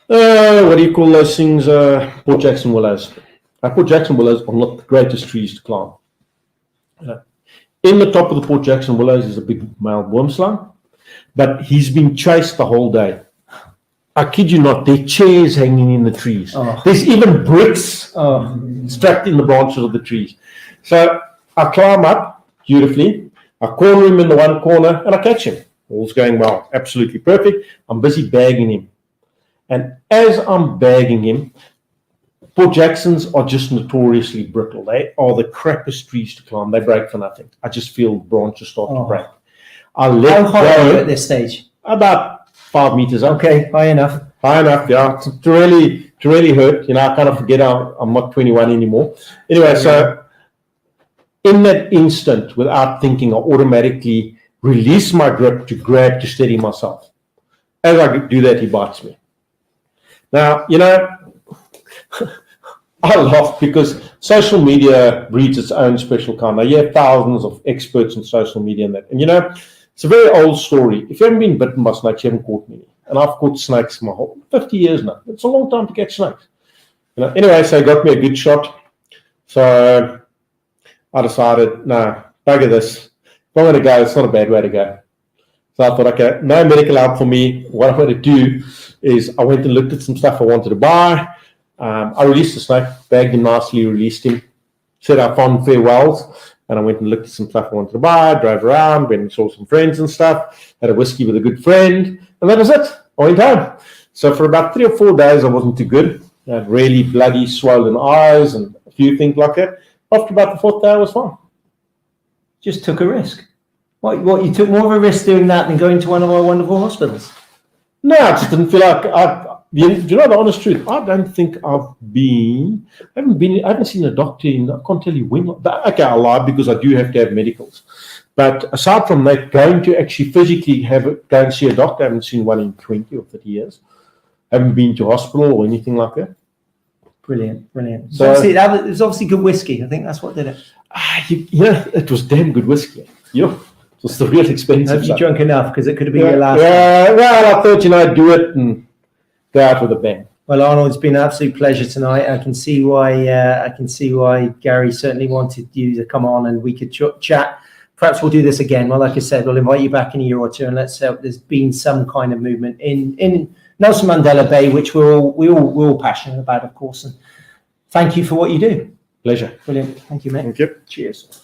Speaker 4: what do you call those things? Port Jackson willows. Port Jackson willows are not the greatest trees to climb. In the top of the Port Jackson willows is a big male wormslang, but he's been chased the whole day. I kid you not, there are chairs hanging in the trees.
Speaker 1: Oh.
Speaker 4: There's even bricks strapped in the branches of the trees. So I climb up beautifully, I corner him in the one corner, and I catch him. All's going well, absolutely perfect. I'm busy bagging him. And as I'm bagging him, Port Jacksons are just notoriously brittle. They are the crappiest trees to climb. They break for nothing. I just feel the branches start to break. I let
Speaker 1: How high are you
Speaker 4: go
Speaker 1: at this stage?
Speaker 4: about 5 meters up.
Speaker 1: Okay, high enough.
Speaker 4: High enough, yeah, to really hurt. You know, I kind of forget I'm not 21 anymore. Anyway, so in that instant, without thinking, I automatically release my grip to grab to steady myself. As I do that, he bites me. Now, you know, I laugh because social media breeds its own special kind. Now, you have thousands of experts in social media and that. And, you know, it's a very old story. If you haven't been bitten by snakes, you haven't caught many. And I've caught snakes my whole 50 years now. It's a long time to catch snakes. You know, anyway, so he got me a good shot. So I decided, no, bugger this. If I'm going to go, it's not a bad way to go. So I thought, okay, no medical help for me. What I'm going to do is I went and looked at some stuff I wanted to buy. I released the snake, bagged him nicely, released him, said our fond farewells, and I went and looked at some stuff I wanted to buy, drove around, went and saw some friends and stuff, had a whiskey with a good friend, and that was it. I went home. So for about 3 or 4 days, I wasn't too good. I had really bloody, swollen eyes and a few things like that. After about the 4th day, I was fine.
Speaker 1: Just took a risk. What? You took more of a risk doing that than going to one of our wonderful hospitals?
Speaker 4: No, I just didn't feel like you know the honest truth. I don't think I haven't seen a doctor in, I can't tell you when. Okay, I lie because I do have to have medicals. But aside from that, going to actually physically go and see a doctor, I haven't seen one in 20 or 30 years. Haven't been to hospital or anything like that.
Speaker 1: Brilliant.
Speaker 4: So-
Speaker 1: It was obviously good whiskey. I think that's what did it.
Speaker 4: It was damn good whiskey. Yeah, it was the real expensive
Speaker 1: Have you
Speaker 4: stuff.
Speaker 1: drunk enough? Because it could have been your last one.
Speaker 4: Well, I thought, do it and go out with a bang.
Speaker 1: Well, Arnold, it's been an absolute pleasure tonight. I can see why Gary certainly wanted you to come on and we could chat. Perhaps we'll do this again. Well, like I said, we'll invite you back in a year or two and let's hope there's been some kind of movement in Nelson Mandela Bay, which we're all passionate about, of course. And thank you for what you do.
Speaker 4: Pleasure.
Speaker 1: Brilliant. Thank you, mate.
Speaker 4: Thank you.
Speaker 1: Cheers.